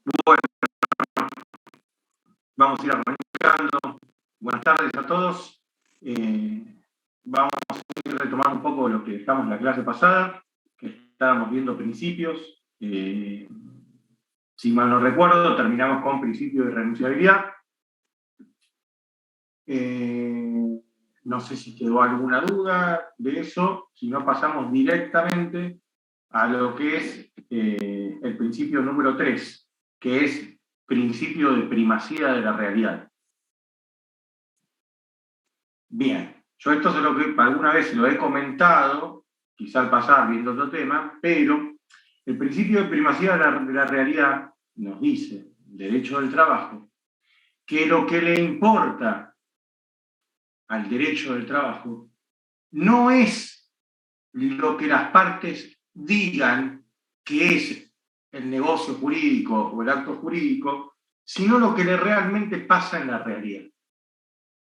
Bueno, vamos a ir arrancando. Buenas tardes a todos. Vamos a ir retomando un poco lo que dejamos en la clase pasada, que estábamos viendo principios. Si mal no recuerdo, terminamos con principio de irrenunciabilidad. No sé si quedó alguna duda de eso, si no pasamos directamente a lo que es el principio número 3, que es principio de primacía de la realidad. Bien, yo esto es lo que alguna vez lo he comentado, quizá al pasar viendo otro tema, pero el principio de primacía de la realidad nos dice, el derecho del trabajo, que lo que le importa al derecho del trabajo no es lo que las partes digan que es el negocio jurídico o el acto jurídico, sino lo que le realmente pasa en la realidad.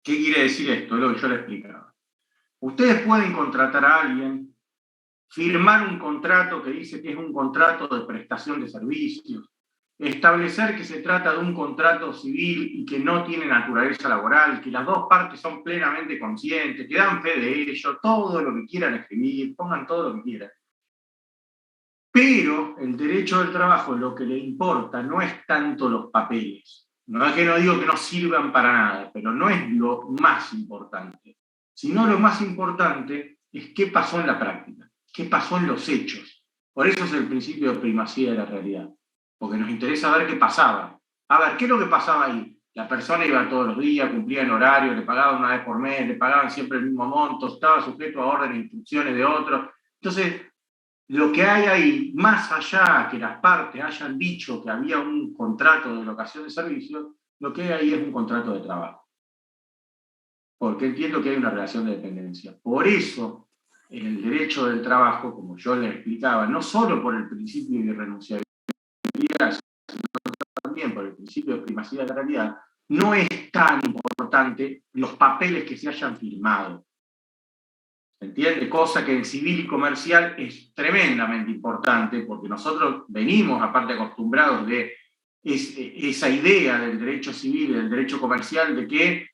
¿Qué quiere decir esto? Es lo que yo le explicaba. Ustedes pueden contratar a alguien, firmar un contrato que dice que es un contrato de prestación de servicios, establecer que se trata de un contrato civil y que no tiene naturaleza laboral, que las dos partes son plenamente conscientes, que dan fe de ello, todo lo que quieran escribir, pongan todo lo que quieran. Pero el derecho del trabajo lo que le importa no es tanto los papeles. No es que no digo que no sirvan para nada, pero no es lo más importante. Sino lo más importante es qué pasó en la práctica, qué pasó en los hechos. Por eso es el principio de primacía de la realidad. Porque nos interesa ver qué pasaba. A ver, ¿qué es lo que pasaba ahí? La persona iba todos los días, cumplía en horario, le pagaban una vez por mes, le pagaban siempre el mismo monto, estaba sujeto a órdenes e instrucciones de otros. Entonces, lo que hay ahí, más allá que las partes hayan dicho que había un contrato de locación de servicios, lo que hay ahí es un contrato de trabajo. Porque entiendo que hay una relación de dependencia. Por eso, en el derecho del trabajo, como yo le explicaba, no solo por el principio de irrenunciabilidad, sino también por el principio de primacía de la realidad, no es tan importante los papeles que se hayan firmado. ¿Se entiende? Cosa que en civil y comercial es tremendamente importante, porque nosotros venimos, aparte, acostumbrados de esa idea del derecho civil y del derecho comercial, de que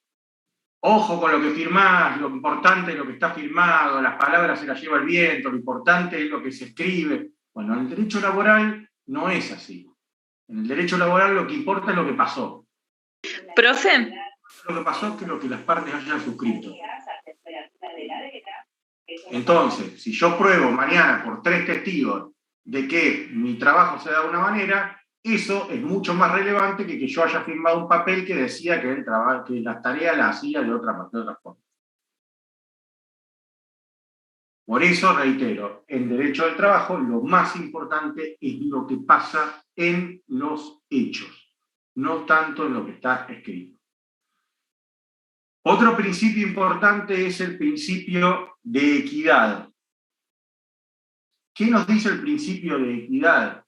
ojo con lo que firmás, lo importante es lo que está firmado, las palabras se las lleva el viento, lo importante es lo que se escribe. Bueno, en el derecho laboral no es así. En el derecho laboral lo que importa es lo que pasó. Profe. Lo que pasó es que lo que las partes hayan suscrito. Entonces, si yo pruebo mañana por 3 testigos de que mi trabajo se da de una manera, eso es mucho más relevante que yo haya firmado un papel que decía que la tarea la hacía de otra forma. Por eso, reitero, en derecho del trabajo lo más importante es lo que pasa en los hechos, no tanto en lo que está escrito. Otro principio importante es el principio de equidad. ¿Qué nos dice el principio de equidad?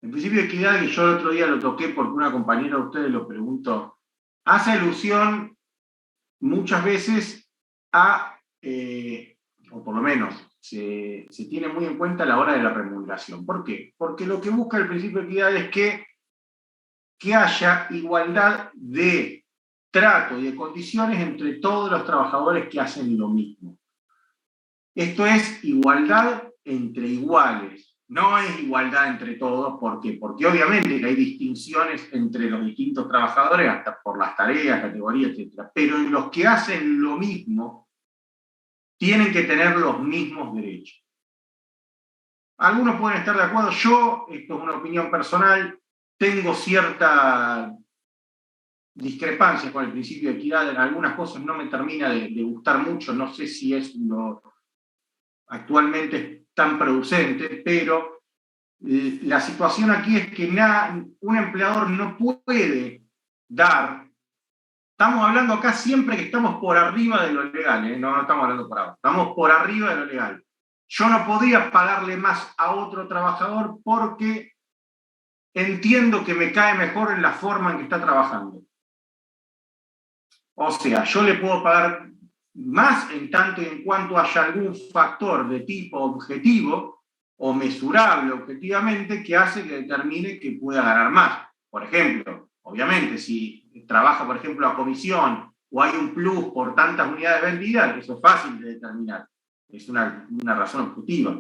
El principio de equidad, que yo el otro día lo toqué porque una compañera de ustedes lo preguntó, hace alusión muchas veces a, o por lo menos se tiene muy en cuenta a la hora de la remuneración. ¿Por qué? Porque lo que busca el principio de equidad es que haya igualdad de trato y de condiciones entre todos los trabajadores que hacen lo mismo. Esto es igualdad entre iguales, no es igualdad entre todos. ¿Por qué? Porque obviamente que hay distinciones entre los distintos trabajadores, hasta por las tareas, categorías, etc. Pero en los que hacen lo mismo, tienen que tener los mismos derechos. Algunos pueden estar de acuerdo, yo, esto es una opinión personal, tengo cierta discrepancia con el principio de equidad, en algunas cosas no me termina de gustar mucho, no sé si es lo actualmente tan producente, pero la situación aquí es que un empleador no puede dar, estamos hablando acá siempre que estamos por arriba de lo legal, no estamos hablando por abajo, estamos por arriba de lo legal. Yo no podría pagarle más a otro trabajador porque entiendo que me cae mejor en la forma en que está trabajando. O sea, yo le puedo pagar más en tanto y en cuanto haya algún factor de tipo objetivo o mesurable objetivamente que hace que determine que pueda ganar más. Por ejemplo, obviamente, si trabaja, por ejemplo, a comisión o hay un plus por tantas unidades vendidas, eso es fácil de determinar. Es una razón objetiva.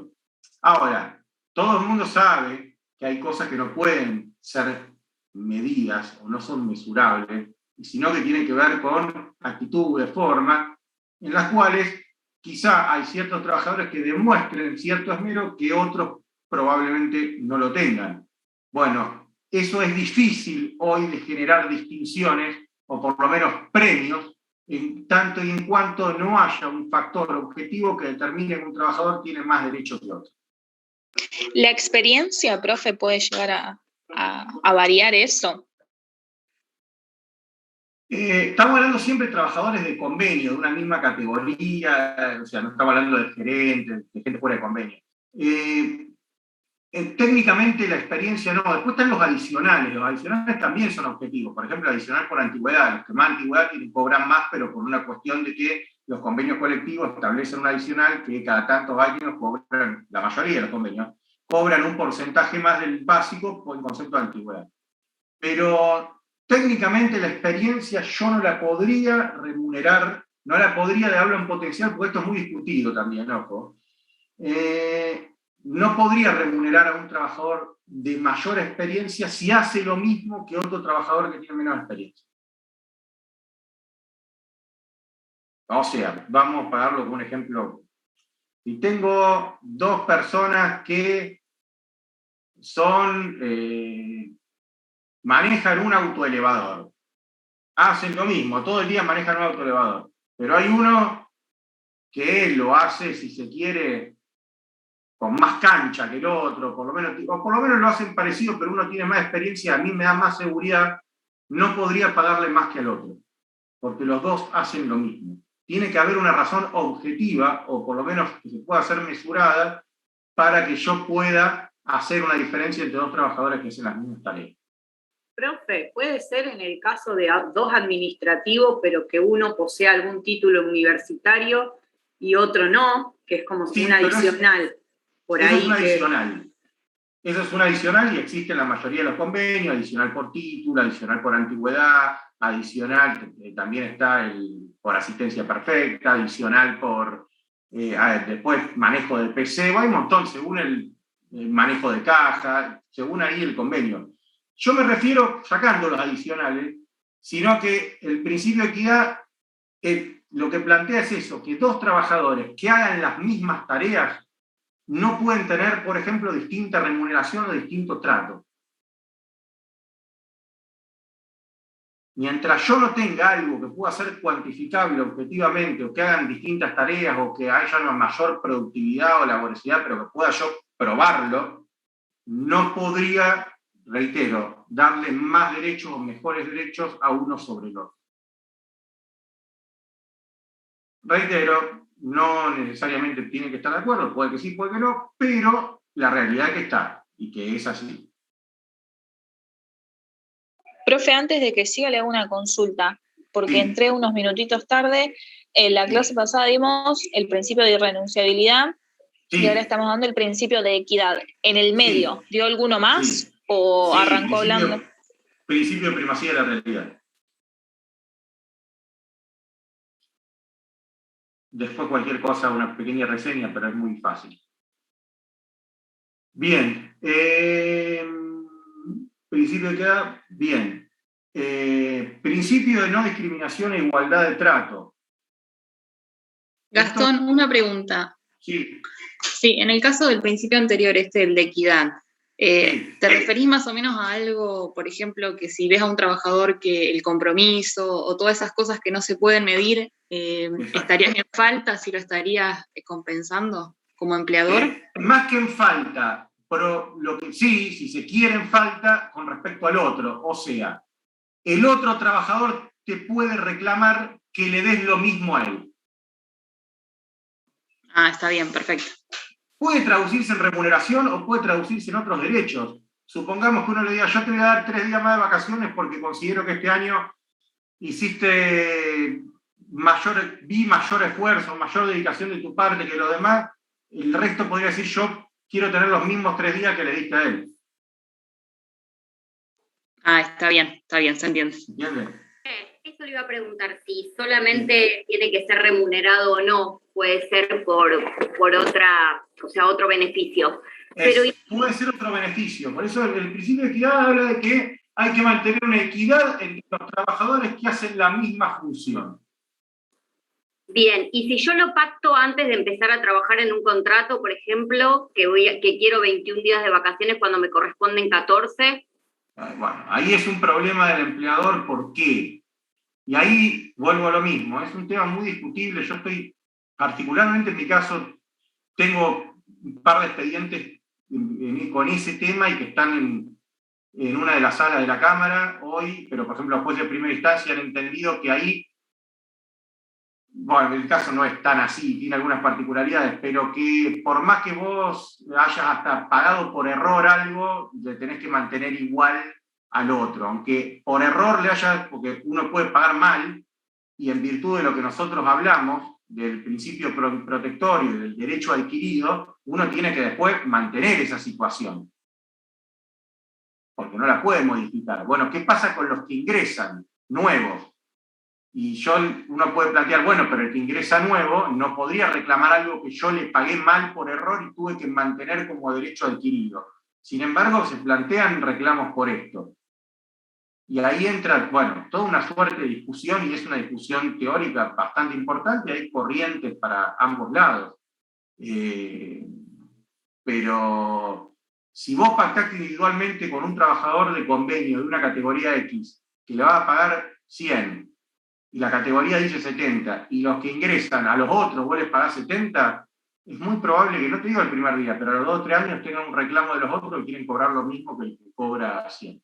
Ahora, todo el mundo sabe que hay cosas que no pueden ser medidas o no son mesurables, sino que tienen que ver con actitudes, formas, en las cuales quizá hay ciertos trabajadores que demuestren cierto esmero que otros probablemente no lo tengan. Bueno, eso es difícil hoy de generar distinciones o por lo menos premios, en tanto y en cuanto no haya un factor objetivo que determine que un trabajador tiene más derechos que otro. ¿La experiencia, profe, puede llegar a variar eso? Estamos hablando siempre de trabajadores de convenio, de una misma categoría, o sea, no estamos hablando de gerentes, de gente fuera de convenio. Técnicamente la experiencia no, después están los adicionales también son objetivos, por ejemplo, adicional por antigüedad, los que más antigüedad cobran más, pero por una cuestión de que los convenios colectivos establecen un adicional que cada tantos años cobran, la mayoría de los convenios, cobran un porcentaje más del básico por el concepto de antigüedad. Pero técnicamente la experiencia yo no la podría remunerar, no la podría darlo en potencial, porque esto es muy discutido también, ojo. No podría remunerar a un trabajador de mayor experiencia si hace lo mismo que otro trabajador que tiene menos experiencia. O sea, vamos a pagarlo con un ejemplo. Si tengo dos personas que manejan un autoelevador, hacen lo mismo, todo el día manejan un autoelevador, pero hay uno que lo hace, si se quiere, con más cancha que el otro, por lo menos lo hacen parecido, pero uno tiene más experiencia, a mí me da más seguridad, no podría pagarle más que al otro, porque los dos hacen lo mismo. Tiene que haber una razón objetiva, o por lo menos que se pueda hacer mesurada, para que yo pueda hacer una diferencia entre dos trabajadores que hacen las mismas tareas. Profe, puede ser en el caso de dos administrativos, pero que uno posea algún título universitario y otro no, que es como un adicional. Eso es un adicional. Eso es un adicional y existe en la mayoría de los convenios, adicional por título, adicional por antigüedad, adicional, también está por asistencia perfecta, adicional por, después manejo de PC, hay un montón, según el manejo de caja, según ahí el convenio. Yo me refiero, sacando los adicionales, sino que el principio de equidad lo que plantea es eso, que dos trabajadores que hagan las mismas tareas no pueden tener, por ejemplo, distinta remuneración o distinto trato. Mientras yo no tenga algo que pueda ser cuantificable objetivamente, o que hagan distintas tareas, o que haya una mayor productividad o laboriosidad, pero que pueda yo probarlo, no podría, reitero, darle más derechos o mejores derechos a uno sobre el otro. Reitero, no necesariamente tienen que estar de acuerdo, puede que sí, puede que no, pero la realidad es que está, y que es así. Profe, antes de que siga le hago una consulta, porque Sí. entré unos minutitos tarde. En la clase pasada dimos el principio de irrenunciabilidad y ahora estamos dando el principio de equidad. ¿En el medio dio alguno más o arrancó hablando? Principio de primacía de la realidad. Después cualquier cosa, una pequeña reseña, pero es muy fácil. Bien. Principio de equidad, bien. Principio de no discriminación e igualdad de trato. Gastón, una pregunta. Sí. Sí, en el caso del principio anterior, el de equidad, ¿te referís más o menos a algo, por ejemplo, que si ves a un trabajador que el compromiso o todas esas cosas que no se pueden medir, estarías en falta si lo estarías compensando como empleador? Más que en falta, pero lo que sí, si se quiere en falta con respecto al otro, o sea, el otro trabajador te puede reclamar que le des lo mismo a él. Ah, está bien, perfecto. Puede traducirse en remuneración o puede traducirse en otros derechos. Supongamos que uno le diga, yo te voy a dar 3 días más de vacaciones porque considero que este año vi mayor esfuerzo, mayor dedicación de tu parte que lo demás. El resto podría decir, yo quiero tener los mismos 3 días que le diste a él. Ah, está bien, se entiende. ¿Entiendes? Eso le iba a preguntar, si solamente tiene que ser remunerado o no, puede ser por otra, o sea, otro beneficio. Puede ser otro beneficio. Por eso el principio de equidad habla de que hay que mantener una equidad entre los trabajadores que hacen la misma función. Bien, y si yo lo pacto antes de empezar a trabajar en un contrato, por ejemplo, que quiero 21 días de vacaciones cuando me corresponden 14. Bueno, ahí es un problema del empleador, ¿por qué? Y ahí vuelvo a lo mismo, es un tema muy discutible. Yo estoy, particularmente en mi caso, tengo un par de expedientes con ese tema y que están en una de las salas de la Cámara hoy, pero por ejemplo los jueces de primera instancia han entendido que ahí, bueno, el caso no es tan así, tiene algunas particularidades, pero que por más que vos hayas hasta pagado por error algo, le tenés que mantener igual al otro, aunque por error le haya, porque uno puede pagar mal, y en virtud de lo que nosotros hablamos, del principio protectorio y del derecho adquirido, uno tiene que después mantener esa situación, porque no la puede modificar. Bueno, ¿qué pasa con los que ingresan nuevos? Y uno puede plantear, bueno, pero el que ingresa nuevo no podría reclamar algo que yo le pagué mal por error y tuve que mantener como derecho adquirido. Sin embargo, se plantean reclamos por esto. Y ahí entra, bueno, toda una suerte de discusión, y es una discusión teórica bastante importante, hay corrientes para ambos lados. Pero si vos pactaste individualmente con un trabajador de convenio de una categoría X, que le va a pagar 100, y la categoría dice 70, y los que ingresan a los otros vos les pagás 70, es muy probable que, no te digo el primer día, pero a los 2 o 3 años tengan un reclamo de los otros que quieren cobrar lo mismo que el que cobra 100.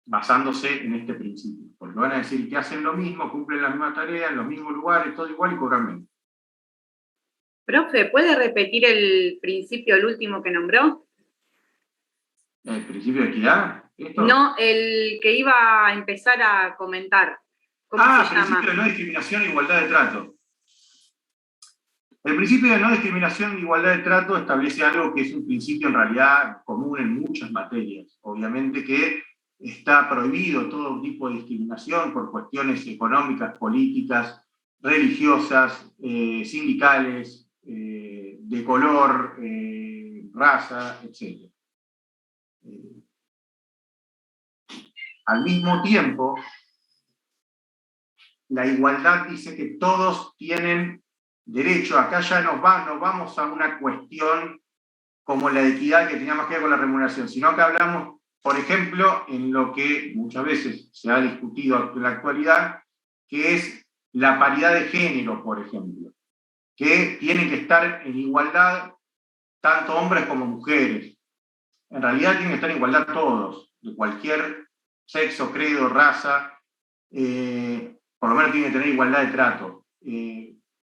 Basándose en este principio. Porque van a decir que hacen lo mismo, cumplen la misma tarea, en los mismos lugares, todo igual y cobran menos. Profe, ¿puede repetir el principio, el último que nombró? ¿El principio de equidad? ¿Esto? No, el que iba a empezar a comentar. ¿Cómo se llama? Principio de no discriminación e igualdad de trato. El principio de no discriminación e igualdad de trato establece algo que es un principio en realidad común en muchas materias. Obviamente que está prohibido todo tipo de discriminación por cuestiones económicas, políticas, religiosas, sindicales, de color, raza, etc. Al mismo tiempo, la igualdad dice que todos tienen derecho. Acá ya nos vamos a una cuestión como la equidad que teníamos que ver con la remuneración, sino que hablamos, por ejemplo, en lo que muchas veces se ha discutido en la actualidad, que es la paridad de género, por ejemplo, que tienen que estar en igualdad tanto hombres como mujeres. En realidad tienen que estar en igualdad todos, de cualquier sexo, credo, raza, por lo menos tienen que tener igualdad de trato.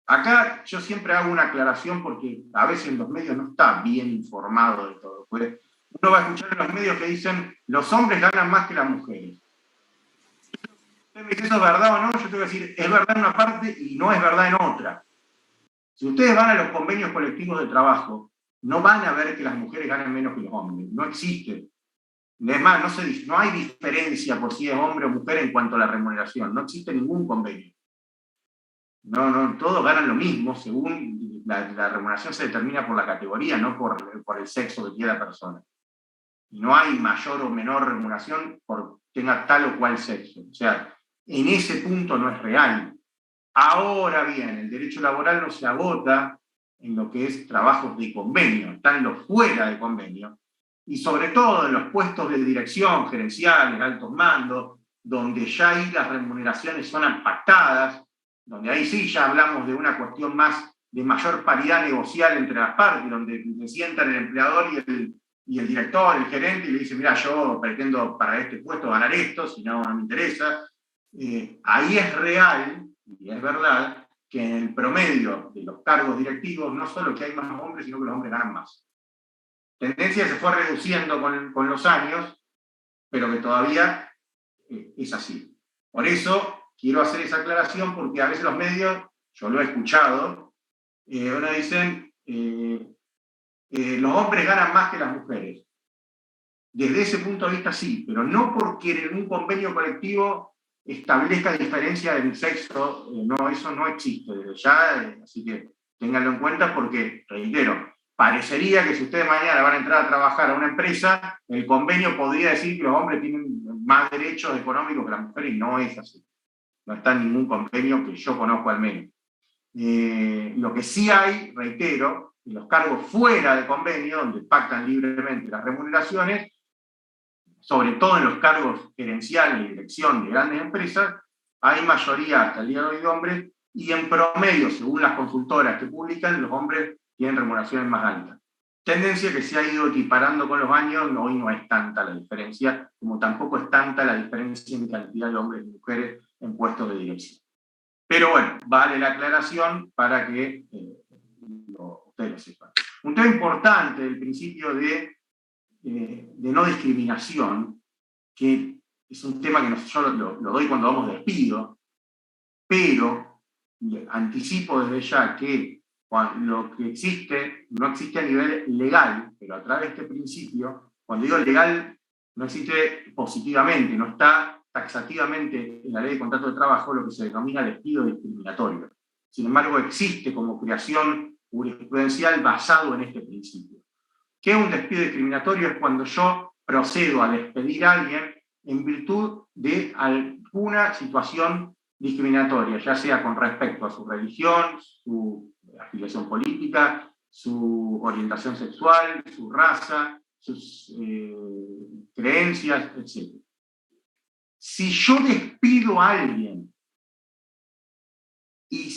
Acá yo siempre hago una aclaración porque a veces en los medios no está bien informado de todo. Pues uno va a escuchar en los medios que dicen los hombres ganan más que las mujeres. Usted me dice, ¿eso es verdad o no? Yo te voy a decir, es verdad en una parte y no es verdad en otra. Si ustedes van a los convenios colectivos de trabajo, no van a ver que las mujeres ganan menos que los hombres. No existe. Es más, no hay diferencia por si es hombre o mujer en cuanto a la remuneración. No existe ningún convenio. No, todos ganan lo mismo, según la remuneración se determina por la categoría, no por el sexo que tiene la persona. Y no hay mayor o menor remuneración por tenga tal o cual sexo. O sea, en ese punto no es real. Ahora bien, el derecho laboral no se agota en lo que es trabajos de convenio, están los fuera de convenio, y sobre todo en los puestos de dirección, gerenciales, altos mandos, donde ya ahí las remuneraciones son pactadas, donde ahí sí ya hablamos de una cuestión más de mayor paridad negocial entre las partes, donde se sientan el empleador y el director, el gerente, y le dicen, mira, yo pretendo para este puesto ganar esto, si no, no me interesa. Ahí es real, y es verdad, que en el promedio de los cargos directivos no solo que hay más hombres, sino que los hombres ganan más. Tendencia se fue reduciendo con los años, pero que todavía es así. Por eso quiero hacer esa aclaración, porque a veces los medios, yo lo he escuchado, uno dicen, los hombres ganan más que las mujeres. Desde ese punto de vista sí, pero no porque en un convenio colectivo establezca diferencia del sexo, no, eso no existe desde ya, así que ténganlo en cuenta porque, reitero, parecería que si ustedes mañana van a entrar a trabajar a una empresa, el convenio podría decir que los hombres tienen más derechos económicos que las mujeres, y no es así. No está en ningún convenio que yo conozco al menos. Lo que sí hay, reitero, en los cargos fuera de convenio, donde pactan libremente las remuneraciones, sobre todo en los cargos gerenciales y dirección de grandes empresas, hay mayoría hasta el día de hoy de hombres, y en promedio, según las consultoras que publican, los hombres tienen remuneraciones más altas. Tendencia que se ha ido equiparando con los años, hoy no es tanta la diferencia, como tampoco es tanta la diferencia en cantidad de hombres y mujeres en puestos de dirección. Pero bueno, vale la aclaración para que ustedes lo sepan. Un tema importante del principio de no discriminación, que es un tema que yo lo doy cuando vamos de despido, pero anticipo desde ya que lo que existe no existe a nivel legal, pero a través de este principio, cuando digo legal, no existe positivamente, no está taxativamente en la ley de contrato de trabajo lo que se denomina despido discriminatorio. Sin embargo, existe como creación jurisprudencial basado en este principio. ¿Qué es un despido discriminatorio? Es cuando yo procedo a despedir a alguien en virtud de alguna situación discriminatoria, ya sea con respecto a su religión, su afiliación política, su orientación sexual, su raza, sus creencias, etc. Si yo despido a alguien y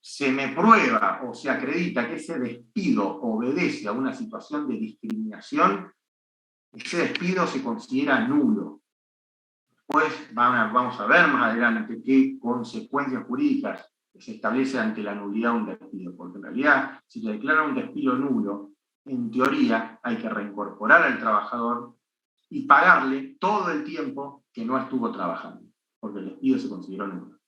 se me prueba o se acredita que ese despido obedece a una situación de discriminación, ese despido se considera nulo. Después vamos a ver más adelante qué consecuencias jurídicas se establece ante la nulidad de un despido, porque en realidad, si se declara un despido nulo, en teoría hay que reincorporar al trabajador y pagarle todo el tiempo que no estuvo trabajando, porque el despido se consideró nulo.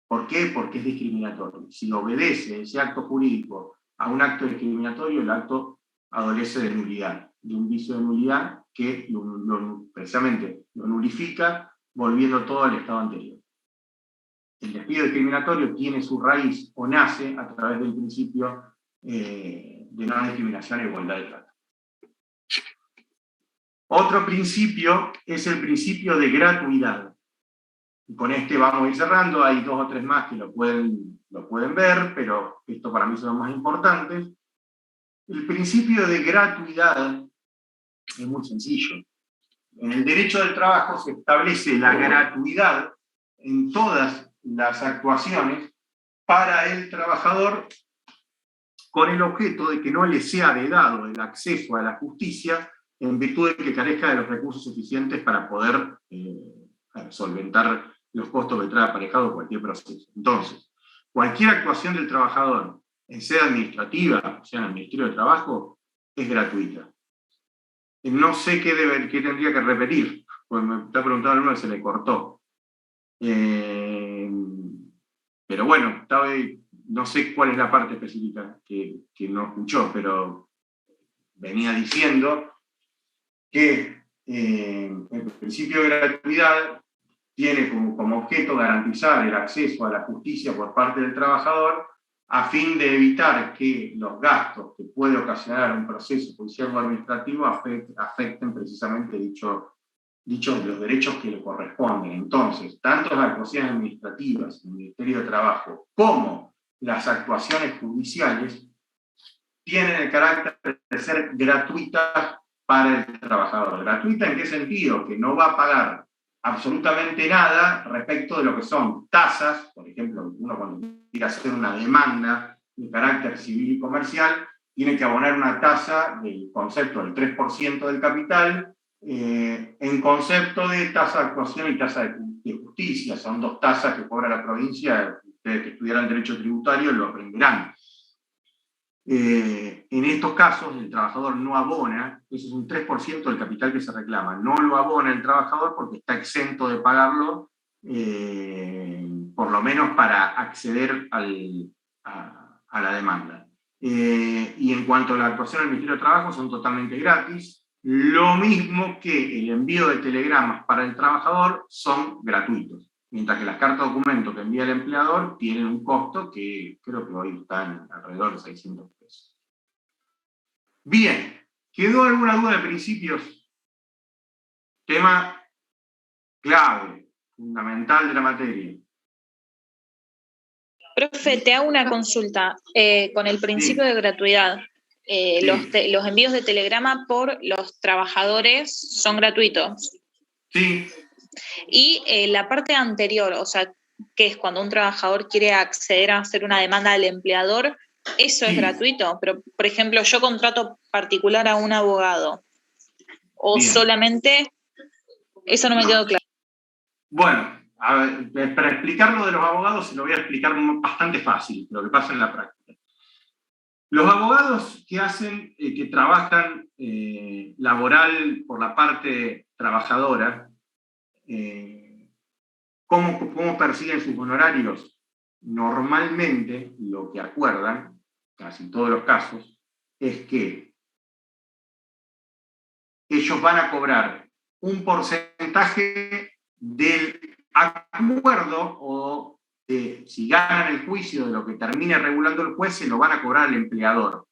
¿Por qué? Porque es discriminatorio. Si obedece ese acto jurídico a un acto discriminatorio, el acto adolece de nulidad, de un vicio de nulidad que precisamente lo nulifica, volviendo todo al estado anterior. El despido discriminatorio tiene su raíz o nace a través del principio de no discriminación e igualdad de trato. Otro principio es el principio de gratuidad. Y con este vamos a ir cerrando, hay 2 o 3 más que lo pueden ver, pero esto para mí son los más importantes. El principio de gratuidad es muy sencillo. En el derecho del trabajo se establece la gratuidad en todas las actuaciones para el trabajador con el objeto de que no le sea vedado el acceso a la justicia en virtud de que carezca de los recursos suficientes para poder solventar los costos que trae aparejado cualquier proceso. Entonces, cualquier actuación del trabajador, sea administrativa, sea en el Ministerio de Trabajo, es gratuita. No sé qué tendría que repetir, porque me está preguntando uno que se le cortó. Pero bueno, no sé cuál es la parte específica que no escuchó, pero venía diciendo que el principio de gratuidad tiene como objeto garantizar el acceso a la justicia por parte del trabajador a fin de evitar que los gastos que puede ocasionar un proceso judicial o administrativo afecten precisamente los derechos que le corresponden. Entonces, tanto las actuaciones administrativas del Ministerio de Trabajo como las actuaciones judiciales tienen el carácter de ser gratuitas para el trabajador. ¿Gratuita en qué sentido? Que no va a pagar absolutamente nada respecto de lo que son tasas, por ejemplo, uno cuando quiere hacer una demanda de carácter civil y comercial, tiene que abonar una tasa del concepto del 3% del capital, en concepto de tasa de actuación y tasa de justicia. Son 2 tasas que cobra la provincia. Ustedes que estudiaran derecho tributario lo aprenderán. En estos casos el trabajador no abona, eso es un 3% del capital que se reclama, no lo abona el trabajador porque está exento de pagarlo, por lo menos para acceder a la demanda. Y en cuanto a la actuación del Ministerio de Trabajo, son totalmente gratis, lo mismo que el envío de telegramas para el trabajador son gratuitos, mientras que las cartas de documento que envía el empleador tienen un costo que creo que hoy están alrededor de 600 pesos. Bien, ¿quedó alguna duda de principios? Tema clave, fundamental de la materia. Profe, te hago una consulta con el principio de gratuidad. Los envíos de telegrama por los trabajadores son gratuitos. Sí. Y la parte anterior, o sea, que es cuando un trabajador quiere acceder a hacer una demanda al empleador, eso es gratuito. Pero, por ejemplo, yo contrato particular a un abogado. O Bien. Solamente, eso no me quedó claro. Bueno, a ver, para explicar lo de los abogados se lo voy a explicar bastante fácil, lo que pasa en la práctica. Los abogados que hacen, que trabajan laboral por la parte trabajadora, ¿cómo persiguen sus honorarios? Normalmente lo que acuerdan, casi en todos los casos, es que ellos van a cobrar un porcentaje del acuerdo o si ganan el juicio de lo que termine regulando el juez, se lo van a cobrar al empleador. O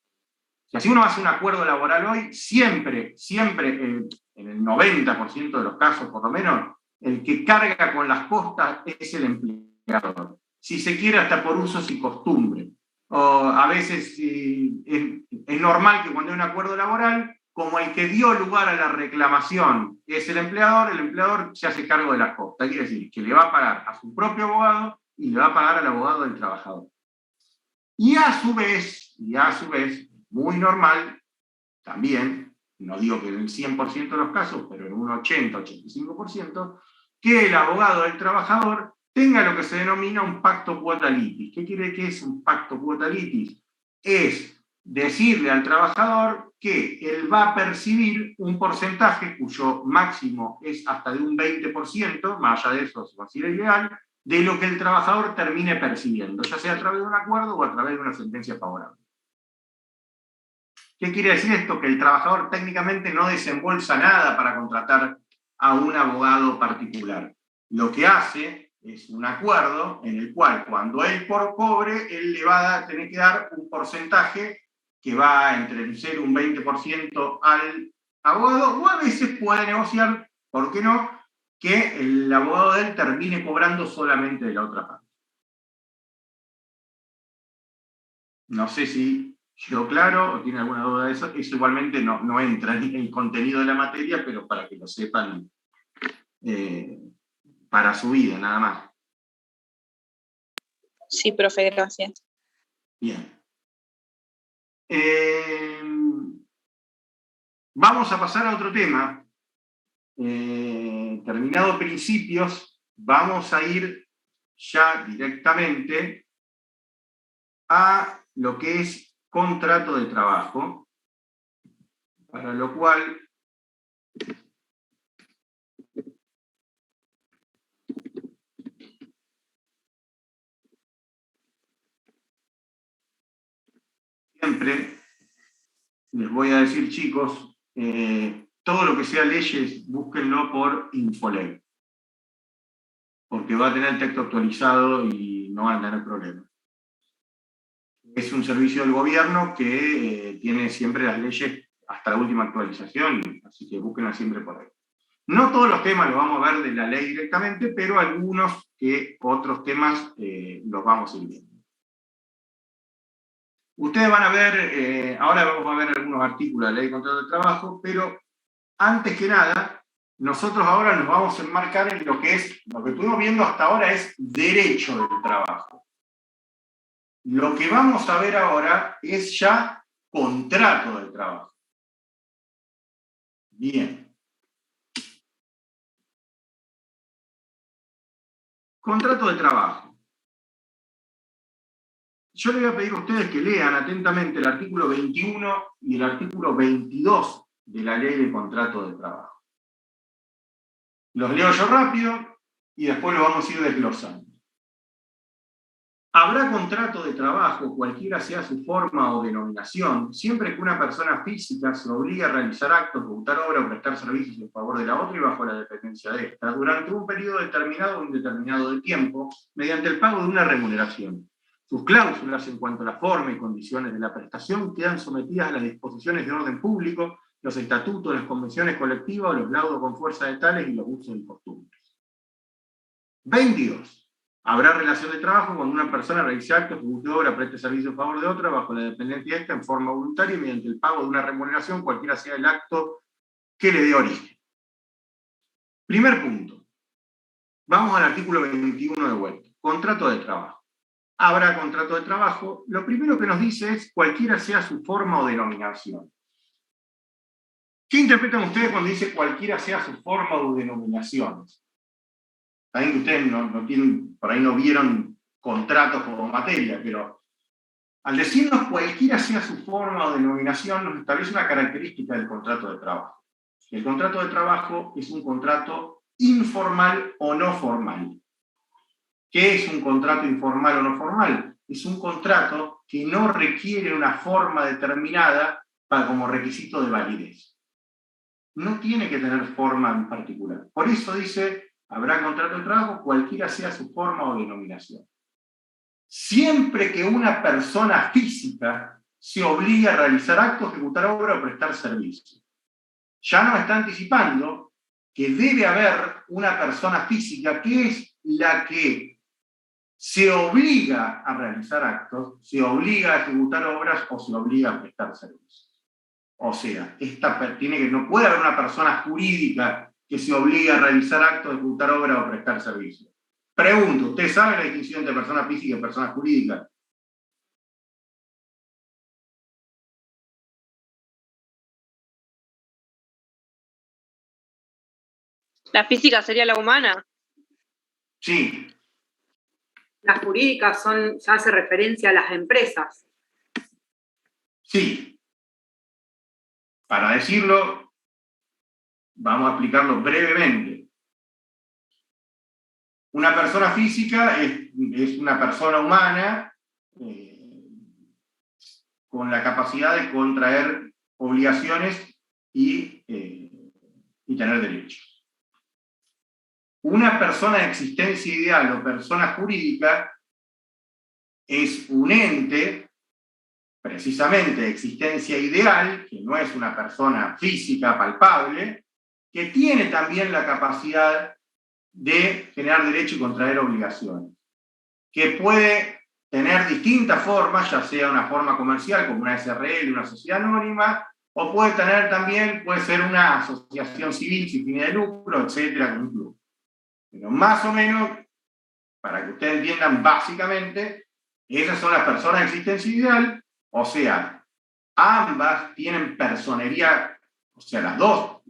sea, si uno hace un acuerdo laboral hoy, siempre, en el 90% de los casos por lo menos, el que carga con las costas es el empleador. Si se quiere, hasta por usos y costumbres. O a veces es normal que cuando hay un acuerdo laboral, como el que dio lugar a la reclamación es el empleador se hace cargo de las costas. Quiere decir que le va a pagar a su propio abogado y le va a pagar al abogado del trabajador. Y a su vez, muy normal, también, no digo que en el 100% de los casos, pero en un 80-85%, que el abogado del trabajador tenga lo que se denomina un pacto quota litis. ¿Qué quiere decir que es un pacto quota litis? Es decirle al trabajador que él va a percibir un porcentaje cuyo máximo es hasta de un 20%, más allá de eso se considera ilegal, de lo que el trabajador termine percibiendo, ya sea a través de un acuerdo o a través de una sentencia favorable. ¿Qué quiere decir esto? Que el trabajador técnicamente no desembolsa nada para contratar a un abogado particular. Lo que hace es un acuerdo en el cual cuando él por cobre, él le va a tener que dar un porcentaje que va entre el 0 y un 20% al abogado, o a veces puede negociar, ¿por qué no?, que el abogado de él termine cobrando solamente de la otra parte. No sé si quedó claro o tiene alguna duda de eso. Eso igualmente no entra en el contenido de la materia, pero para que lo sepan para su vida, nada más. Sí, profe, gracias. Bien. Vamos a pasar a otro tema. Terminado principios, vamos a ir ya directamente a lo que es contrato de trabajo, para lo cual siempre les voy a decir, chicos, todo lo que sea leyes, búsquenlo por Infoley, porque va a tener el texto actualizado y no van a tener problema. Es un servicio del gobierno que tiene siempre las leyes hasta la última actualización, así que búsquenla siempre por ahí. No todos los temas los vamos a ver de la ley directamente, pero algunos otros temas los vamos a ir viendo. Ustedes van a ver, ahora vamos a ver algunos artículos de la ley de contrato de trabajo, pero antes que nada, nosotros ahora nos vamos a enmarcar en lo que estuvimos viendo hasta ahora es derecho del trabajo. Lo que vamos a ver ahora es ya contrato del trabajo. Bien. Contrato de trabajo. Yo les voy a pedir a ustedes que lean atentamente el artículo 21 y el artículo 22 de la ley de contrato de trabajo. Los leo yo rápido y después lo vamos a ir desglosando. Habrá contrato de trabajo, cualquiera sea su forma o denominación, siempre que una persona física se obligue a realizar actos, ejecutar obra o prestar servicios en favor de la otra y bajo la dependencia de esta, durante un periodo determinado o indeterminado de tiempo, mediante el pago de una remuneración. Sus cláusulas en cuanto a la forma y condiciones de la prestación quedan sometidas a las disposiciones de orden público, los estatutos, las convenciones colectivas, los laudos con fuerza de tales y los usos y costumbres. 22. Habrá relación de trabajo cuando una persona realice actos, ejecute obra, preste servicio en favor de otra, bajo la dependencia de esta, en forma voluntaria y mediante el pago de una remuneración, cualquiera sea el acto que le dé origen. Primer punto. Vamos al artículo 21 de vuelta. Contrato de trabajo. Habrá contrato de trabajo. Lo primero que nos dice es cualquiera sea su forma o denominación. ¿Qué interpretan ustedes cuando dice cualquiera sea su forma o denominación? Saben que ustedes no tienen, por ahí no vieron contratos como materia, pero al decirnos cualquiera sea su forma o denominación, nos establece una característica del contrato de trabajo. El contrato de trabajo es un contrato informal o no formal. ¿Qué es un contrato informal o no formal? Es un contrato que no requiere una forma determinada como requisito de validez. No tiene que tener forma en particular. Por eso dice, habrá contrato de trabajo, cualquiera sea su forma o denominación. Siempre que una persona física se obligue a realizar actos, ejecutar obra o prestar servicio. Ya nos está anticipando que debe haber una persona física que es la que se obliga a realizar actos, se obliga a ejecutar obras o se obliga a prestar servicios. O sea, no puede haber una persona jurídica que se obligue a realizar actos, ejecutar obras o prestar servicios. Pregunto, ¿usted sabe la distinción entre persona física y persona jurídica? ¿La física sería la humana? Sí. Las jurídicas ya hace referencia a las empresas. Sí. Para decirlo, vamos a explicarlo brevemente. Una persona física es una persona humana con la capacidad de contraer obligaciones y tener derechos. Una persona de existencia ideal o persona jurídica es un ente, precisamente de existencia ideal, que no es una persona física palpable, que tiene también la capacidad de generar derecho y contraer obligaciones, que puede tener distintas formas, ya sea una forma comercial como una SRL, una sociedad anónima, o puede ser una asociación civil sin fines de lucro, etcétera, como un club. Pero más o menos, para que ustedes entiendan básicamente, esas son las personas de existencia ideal, o sea, ambas tienen personería, o sea, las dos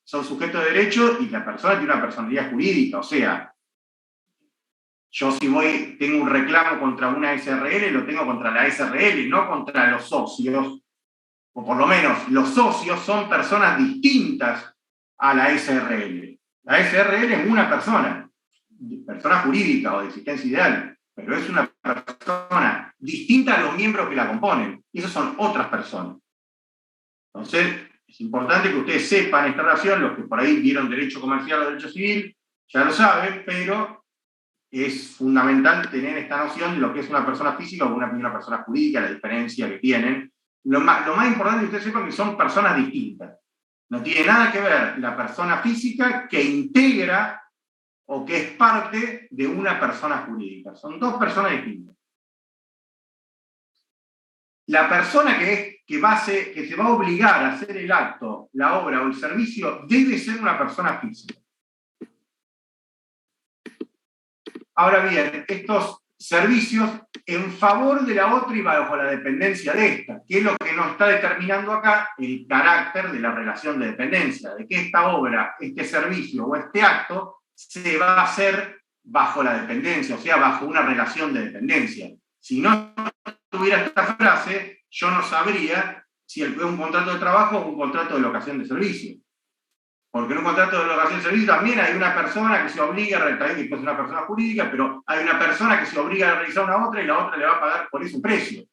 son sujetos de derecho y la persona tiene una personalidad jurídica, o sea, yo si tengo un reclamo contra una SRL, lo tengo contra la SRL, no contra los socios, o por lo menos los socios son personas distintas a la SRL. La SRL es una persona jurídica o de existencia ideal, pero es una persona distinta a los miembros que la componen, y esos son otras personas. Entonces, es importante que ustedes sepan esta relación, los que por ahí vieron derecho comercial o derecho civil, ya lo saben, pero es fundamental tener esta noción de lo que es una persona física o una persona jurídica, la diferencia que tienen. Lo más importante es que ustedes sepan que son personas distintas. No tiene nada que ver la persona física que integra o que es parte de una persona jurídica. Son dos personas distintas. La persona que se va a obligar a hacer el acto, la obra o el servicio debe ser una persona física. Ahora bien, estos servicios en favor de la otra y bajo la dependencia de esta, que es lo que nos está determinando acá el carácter de la relación de dependencia, de que esta obra, este servicio o este acto se va a hacer bajo la dependencia, o sea, bajo una relación de dependencia. Si no tuviera esta frase, yo no sabría si es un contrato de trabajo o un contrato de locación de servicio. Porque en un contrato de locación de servicio también hay una persona que se obliga, también que es una persona jurídica, pero hay una persona que se obliga a realizar una otra y la otra le va a pagar por eso un precio.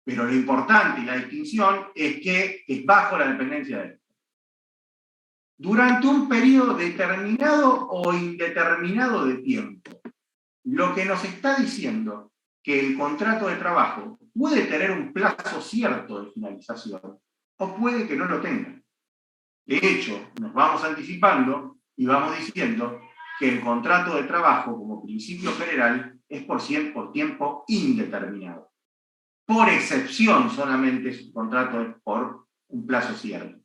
Pero lo importante y la distinción es que es bajo la dependencia de él. Durante un periodo determinado o indeterminado de tiempo, lo que nos está diciendo que el contrato de trabajo puede tener un plazo cierto de finalización o puede que no lo tenga. De hecho, nos vamos anticipando y vamos diciendo que el contrato de trabajo, como principio general, es por tiempo indeterminado. Por excepción, solamente es un contrato por un plazo cierto.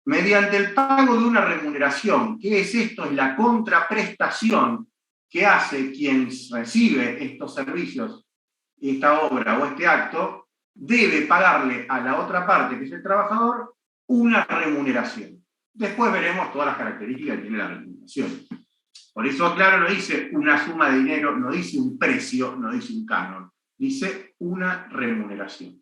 Mediante el pago de una remuneración, ¿qué es esto? Es la contraprestación que hace quien recibe estos servicios, esta obra o este acto, debe pagarle a la otra parte, que es el trabajador, una remuneración. Después veremos todas las características que tiene la remuneración. Por eso, claro, no dice una suma de dinero, no dice un precio, no dice un canon, dice una remuneración.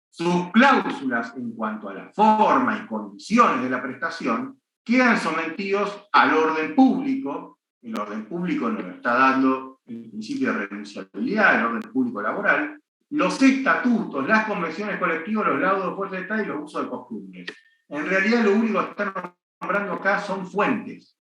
Sus cláusulas en cuanto a la forma y condiciones de la prestación quedan sometidos al orden público. El orden público nos lo está dando el principio de renunciabilidad, el orden público laboral, los estatutos, las convenciones colectivas, los laudos de fuerza de Estado y los usos de costumbres. En realidad lo único que están nombrando acá son fuentes.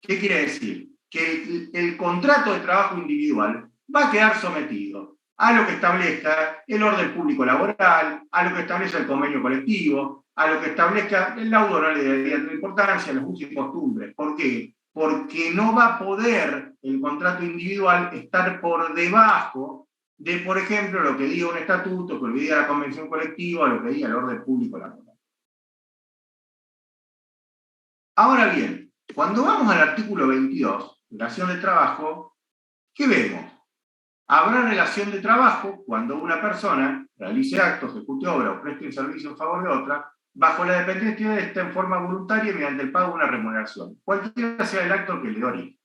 ¿Qué quiere decir? Que el contrato de trabajo individual va a quedar sometido a lo que establezca el orden público laboral, a lo que establezca el convenio colectivo, a lo que establezca el laudo no le daría importancia, los usos y costumbres. ¿Por qué? Porque no va a poder el contrato individual estar por debajo de, por ejemplo, lo que diga un estatuto, lo que diga la convención colectiva, lo que diga el orden público laboral. Ahora bien, cuando vamos al artículo 22, relación de trabajo, ¿qué vemos? Habrá relación de trabajo cuando una persona realice actos, ejecute obra o preste un servicio en favor de otra, bajo la dependencia de esta en forma voluntaria mediante el pago de una remuneración, cualquiera sea el acto que le dé origen.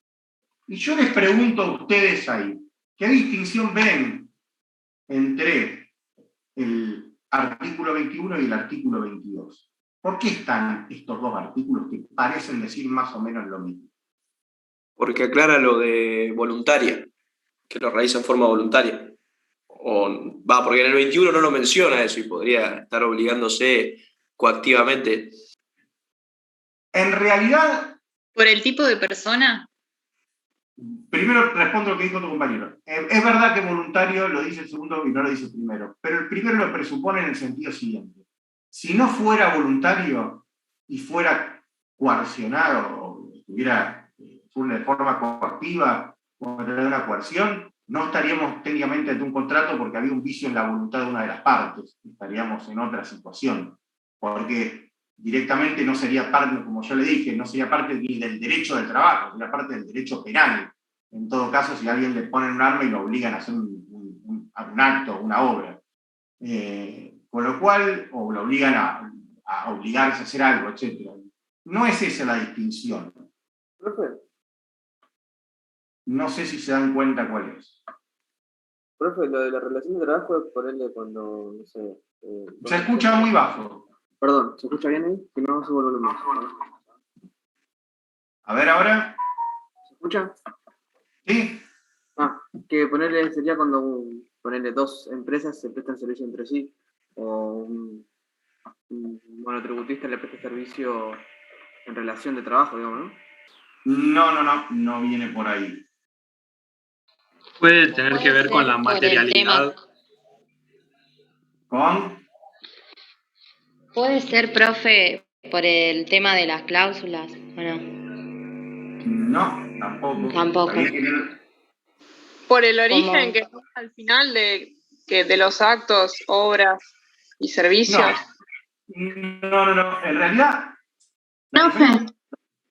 Y yo les pregunto a ustedes ahí, ¿qué distinción ven entre el artículo 21 y el artículo 22? ¿Por qué están estos dos artículos que parecen decir más o menos lo mismo? Porque aclara lo de voluntaria, que lo realiza en forma voluntaria. Porque en el 21 no lo menciona eso y podría estar obligándose coactivamente. En realidad... ¿Por el tipo de persona? Primero respondo lo que dijo tu compañero. Es verdad que voluntario lo dice el segundo y no lo dice el primero, pero el primero lo presupone en el sentido siguiente. Si no fuera voluntario y fuera coaccionado o estuviera de forma coactiva o a través de una coerción, no estaríamos técnicamente ante un contrato porque había un vicio en la voluntad de una de las partes, estaríamos en otra situación, porque directamente no sería parte, como yo le dije, no sería parte ni del derecho del trabajo, sería parte del derecho penal. En todo caso, si a alguien le ponen un arma y lo obligan a hacer un acto, una obra. Con lo cual, o lo obligan a obligarse a hacer algo, etc. No es esa la distinción. Profe. No sé si se dan cuenta cuál es. Profe, lo de la relación de trabajo es ponerle cuando, no sé... Se escucha muy bajo. Perdón, ¿se escucha bien ahí? Que no subo el volumen. A ver, ahora. ¿Se escucha? Sí. Que ponerle sería cuando ponerle dos empresas se prestan servicio entre sí, o un monotributista le presta servicio en relación de trabajo, digamos, ¿no? No viene por ahí. Puede tener que ver con la materialidad. ¿Con? Puede ser, profe, por el tema de las cláusulas, ¿o no? No, tampoco. Por el origen que está al final de los actos, obras y servicios. No. En realidad... Profe.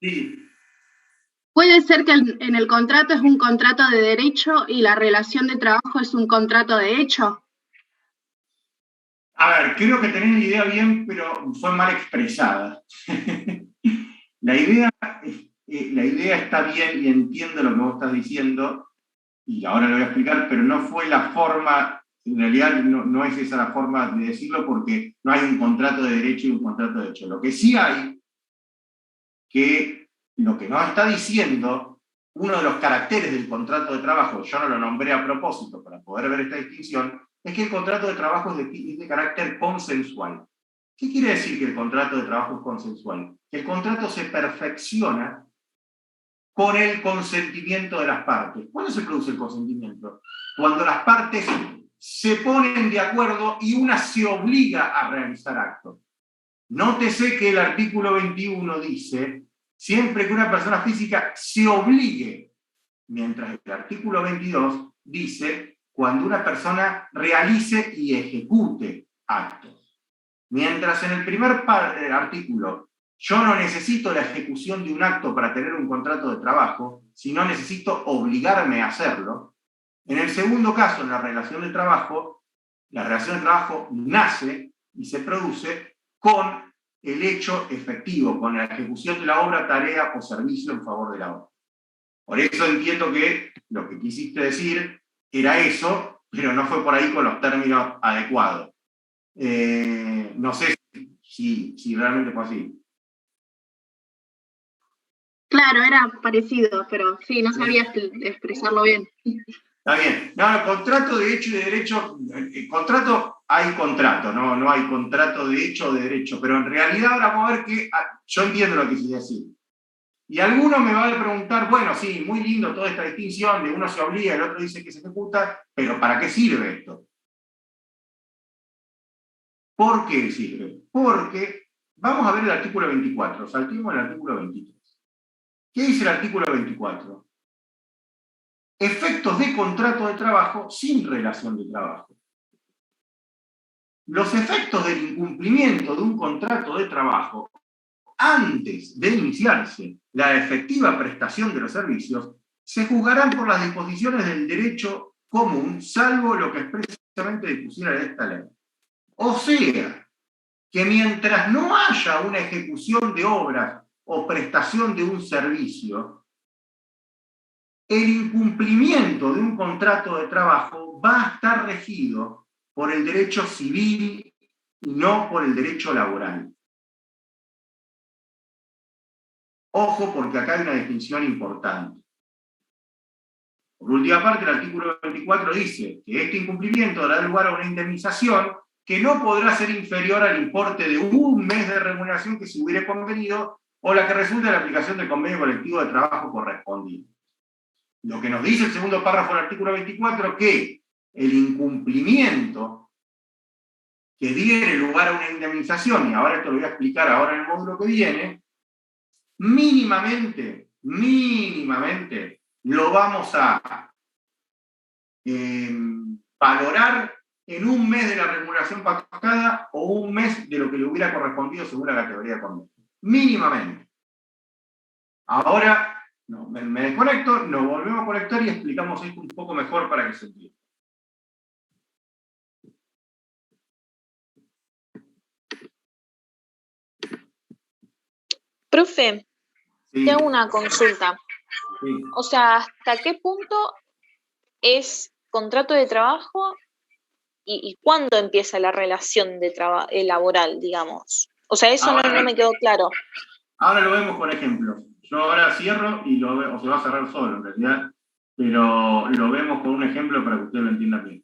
Sí. ¿Puede ser que en el contrato es un contrato de derecho y la relación de trabajo es un contrato de hecho? A ver, creo que tenés la idea bien, pero fue mal expresada. La idea está bien y entiendo lo que vos estás diciendo, y ahora lo voy a explicar, pero no fue la forma en realidad no es esa la forma de decirlo porque no hay un contrato de derecho y un contrato de hecho. Lo que sí hay, que lo que nos está diciendo, uno de los caracteres del contrato de trabajo, yo no lo nombré a propósito para poder ver esta distinción, es que el contrato de trabajo es de carácter consensual. ¿Qué quiere decir que el contrato de trabajo es consensual? Que el contrato se perfecciona con el consentimiento de las partes. ¿Cuándo se produce el consentimiento? Cuando las partes se ponen de acuerdo y una se obliga a realizar actos. Nótese que el artículo 21 dice, siempre que una persona física se obligue, mientras el artículo 22 dice, cuando una persona realice y ejecute actos. Mientras en el primer artículo yo no necesito la ejecución de un acto para tener un contrato de trabajo, sino necesito obligarme a hacerlo. En el segundo caso, en la relación de trabajo nace y se produce con el hecho efectivo, con la ejecución de la obra, tarea o servicio en favor de la obra. Por eso entiendo que lo que quisiste decir era eso, pero no fue por ahí con los términos adecuados. No sé si realmente fue así. Claro, era parecido, pero sí, no sabía expresarlo bien. Está bien. No, el contrato de hecho y de derecho, el contrato, hay contrato, no hay contrato de hecho o de derecho, pero en realidad ahora vamos a ver que yo entiendo lo que quise decir. Y alguno me va a preguntar, bueno, sí, muy lindo toda esta distinción, de uno se obliga, el otro dice que se ejecuta, pero ¿para qué sirve esto? ¿Por qué sirve? Porque, vamos a ver el artículo 24, saltemos el artículo 23. ¿Qué dice el artículo 24? Efectos de contrato de trabajo sin relación de trabajo. Los efectos del incumplimiento de un contrato de trabajo antes de iniciarse la efectiva prestación de los servicios se juzgarán por las disposiciones del derecho común, salvo lo que expresamente dispusiera esta ley. O sea, que mientras no haya una ejecución de obras o prestación de un servicio, el incumplimiento de un contrato de trabajo va a estar regido por el derecho civil y no por el derecho laboral. Ojo, porque acá hay una distinción importante. Por última parte, el artículo 24 dice que este incumplimiento dará lugar a una indemnización que no podrá ser inferior al importe de un mes de remuneración que se hubiere convenido o la que resulte de la aplicación del convenio colectivo de trabajo correspondiente. Lo que nos dice el segundo párrafo del artículo 24, que el incumplimiento que diere lugar a una indemnización, y ahora esto lo voy a explicar ahora en el módulo que viene, mínimamente, lo vamos a valorar en un mes de la remuneración pactada o un mes de lo que le hubiera correspondido según la categoría de convenio. Mínimamente. Ahora me desconecto, nos volvemos a conectar y explicamos esto un poco mejor para que se entienda. Profe, Sí. te hago una consulta. Sí. O sea, ¿hasta qué punto es contrato de trabajo y cuándo empieza la relación de laboral, digamos? O sea, eso no me quedó claro. Ahora lo vemos con ejemplos. Yo ahora cierro y lo veo, o se va a cerrar solo en realidad, pero lo vemos con un ejemplo para que usted lo entienda bien.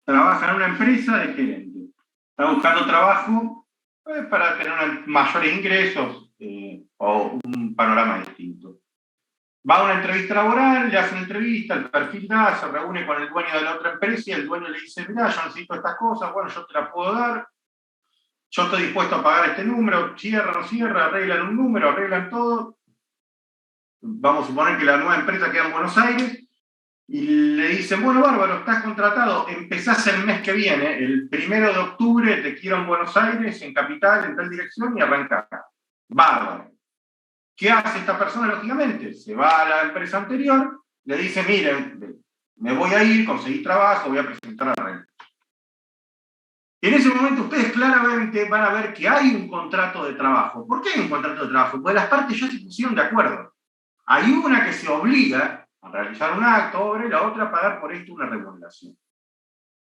trabaja en una empresa de gerente. Está buscando trabajo para tener mayores ingresos o un panorama distinto. Va a una entrevista laboral, le hace una entrevista, el perfil da, se reúne con el dueño de la otra empresa y el dueño le dice, mirá, yo necesito estas cosas, bueno, yo te las puedo dar, yo estoy dispuesto a pagar este número, cierra, no cierra, arreglan un número, arreglan todo. Vamos a suponer que la nueva empresa queda en Buenos Aires y le dicen, bueno, bárbaro, estás contratado, empezás el mes que viene, el 1 de octubre te quiero en Buenos Aires, en Capital, en tal dirección y arrancás. Bárbaro. ¿Qué hace esta persona? Lógicamente, se va a la empresa anterior, le dice, miren, me voy a ir, conseguí trabajo, voy a presentar la renta. En ese momento ustedes claramente van a ver que hay un contrato de trabajo. ¿Por qué hay un contrato de trabajo? Porque las partes ya se pusieron de acuerdo. Hay una que se obliga a realizar un acto, obra, y la otra a pagar por esto una remuneración.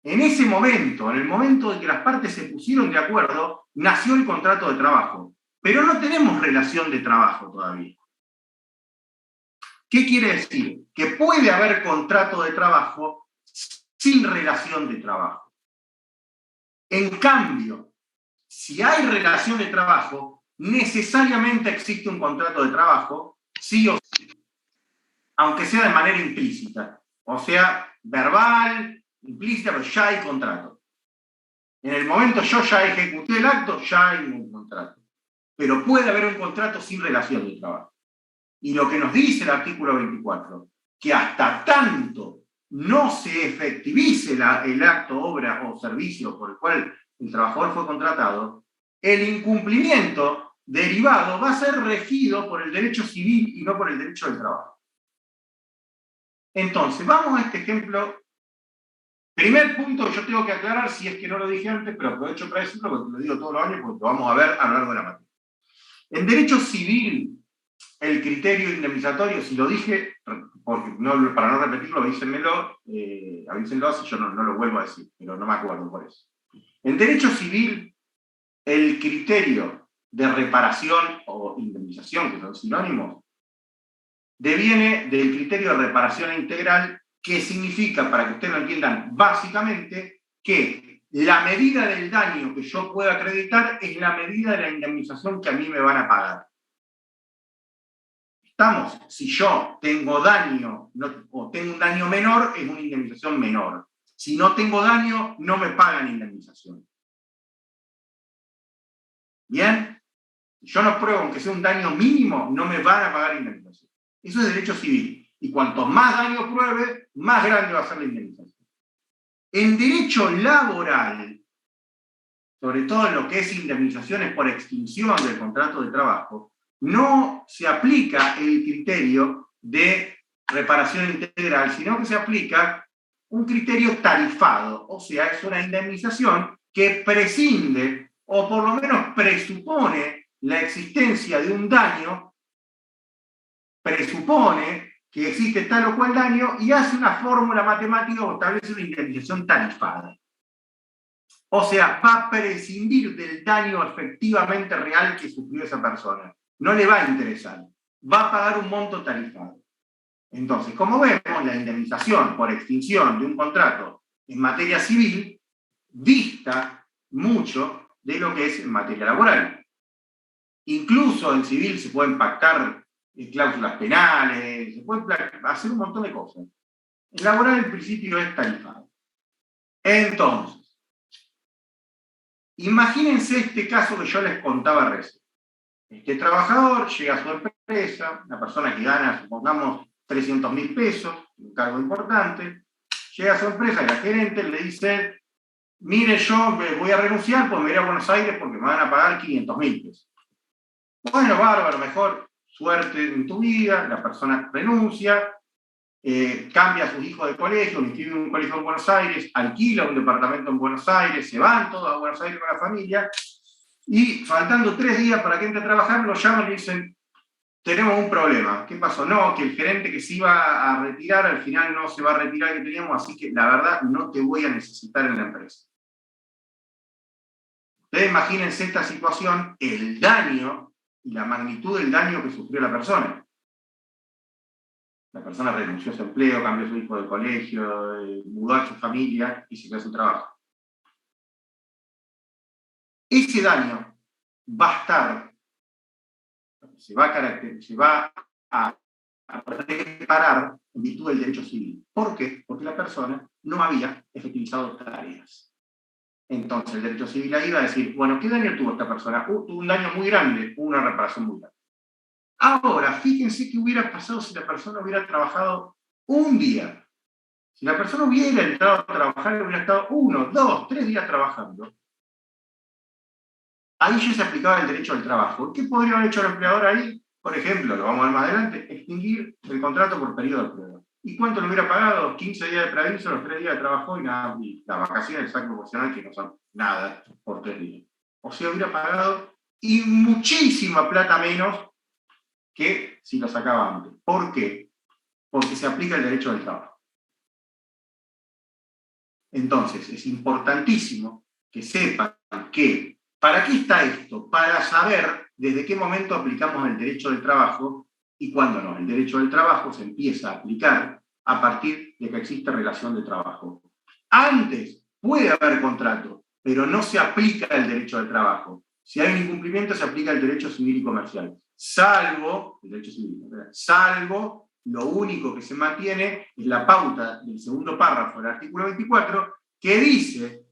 En ese momento, en el momento en que las partes se pusieron de acuerdo, nació el contrato de trabajo. Pero no tenemos relación de trabajo todavía. ¿Qué quiere decir? Que puede haber contrato de trabajo sin relación de trabajo. En cambio, si hay relación de trabajo, necesariamente existe un contrato de trabajo, sí o sí, aunque sea de manera implícita, o sea, verbal, implícita, pero ya hay contrato. En el momento yo ya ejecuté el acto, ya hay un contrato. Pero puede haber un contrato sin relación de trabajo. Y lo que nos dice el artículo 24, que hasta tanto no se efectivice el acto, obra o servicio por el cual el trabajador fue contratado, el incumplimiento derivado va a ser regido por el derecho civil y no por el derecho del trabajo. Entonces, vamos a este ejemplo. Primer punto que yo tengo que aclarar, si es que no lo dije antes, pero aprovecho para decirlo porque lo digo todos los años porque lo vamos a ver a lo largo de la materia. En derecho civil, el criterio indemnizatorio, si lo dije, porque para no repetirlo, avísenmelo si yo no lo vuelvo a decir, pero no me acuerdo por eso. En derecho civil, el criterio de reparación o indemnización, que son sinónimos, deviene del criterio de reparación integral, que significa, para que ustedes lo entiendan básicamente, que la medida del daño que yo pueda acreditar es la medida de la indemnización que a mí me van a pagar. ¿Estamos? Si yo tengo daño o tengo un daño menor, es una indemnización menor. Si no tengo daño, no me pagan indemnización. ¿Bien? Si yo no pruebo, aunque sea un daño mínimo, no me van a pagar indemnización. Eso es derecho civil. Y cuanto más daño pruebe, más grande va a ser la indemnización. En derecho laboral, sobre todo en lo que es indemnizaciones por extinción del contrato de trabajo, no se aplica el criterio de reparación integral, sino que se aplica un criterio tarifado, o sea, es una indemnización que prescinde, o por lo menos presupone la existencia de un daño, presupone que existe tal o cual daño y hace una fórmula matemática o establece una indemnización tarifada. O sea, va a prescindir del daño efectivamente real que sufrió esa persona. No le va a interesar. Va a pagar un monto tarifado. Entonces, como vemos, la indemnización por extinción de un contrato en materia civil dista mucho de lo que es en materia laboral. Incluso en civil se pueden pactar cláusulas penales, se puede hacer un montón de cosas. En laboral el principio es tarifado. Entonces, imagínense este caso que yo les contaba recién. Este trabajador llega a su empresa, una persona que gana, supongamos, 300.000 pesos, un cargo importante, llega a su empresa y la gerente le dice, mire, yo voy a renunciar, pues me voy a Buenos Aires porque me van a pagar 500.000 pesos. Bueno, bárbaro, mejor suerte en tu vida, la persona renuncia, cambia a sus hijos de colegio, lo inscribe en un colegio en Buenos Aires, alquila un departamento en Buenos Aires, se van todos a Buenos Aires con la familia, y faltando 3 días para que entre a trabajar, lo llaman y dicen, tenemos un problema. ¿Qué pasó? No, que el gerente que se iba a retirar, al final no se va a retirar que teníamos, así que la verdad no te voy a necesitar en la empresa. Ustedes imagínense esta situación, el daño y la magnitud del daño que sufrió la persona. La persona renunció a su empleo, cambió a su hijo de colegio, mudó a su familia y se quedó sin trabajo. Ese daño va a estar, se va a reparar en virtud del derecho civil. ¿Por qué? Porque la persona no había efectivizado tareas. Entonces el derecho civil ahí va a decir, bueno, ¿qué daño tuvo esta persona? Tuvo un daño muy grande, una reparación muy grande. Ahora, fíjense qué hubiera pasado si la persona hubiera trabajado un día. Si la persona hubiera entrado a trabajar, hubiera estado 1, 2, 3 días trabajando. Ahí ya se aplicaba el derecho al trabajo. ¿Qué podría haber hecho el empleador ahí? Por ejemplo, lo vamos a ver más adelante, extinguir el contrato por periodo de prueba. ¿Y cuánto le hubiera pagado? 15 días de preaviso, los 3 días de trabajo y nada, y la vacación del saco proporcional, que no son nada por 3 días. O sea, hubiera pagado y muchísima plata menos que si lo sacaba antes. ¿Por qué? Porque se aplica el derecho del trabajo. Entonces, es importantísimo que sepan que, ¿para qué está esto? Para saber desde qué momento aplicamos el derecho del trabajo y cuándo no. El derecho del trabajo se empieza a aplicar a partir de que existe relación de trabajo. Antes puede haber contrato, pero no se aplica el derecho del trabajo. Si hay un incumplimiento, se aplica el derecho civil y comercial. Salvo, el derecho civil, salvo, lo único que se mantiene es la pauta del segundo párrafo del artículo 24, que dice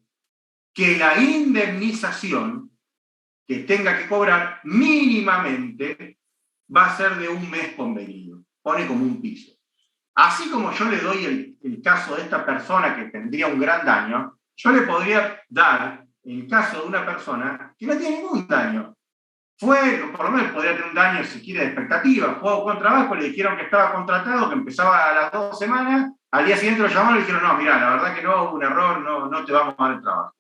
que la indemnización que tenga que cobrar mínimamente va a ser de un mes convenido. Pone como un piso. Así como yo le doy el caso de esta persona que tendría un gran daño, yo le podría dar el caso de una persona que no tiene ningún daño. Por lo menos podría tener un daño, si quiere, de expectativa. Fue a buscar trabajo, le dijeron que estaba contratado, que empezaba a las 2 semanas, al día siguiente lo llamaron y le dijeron, no, mira, la verdad que no, hubo un error, no te vamos a dar el trabajo.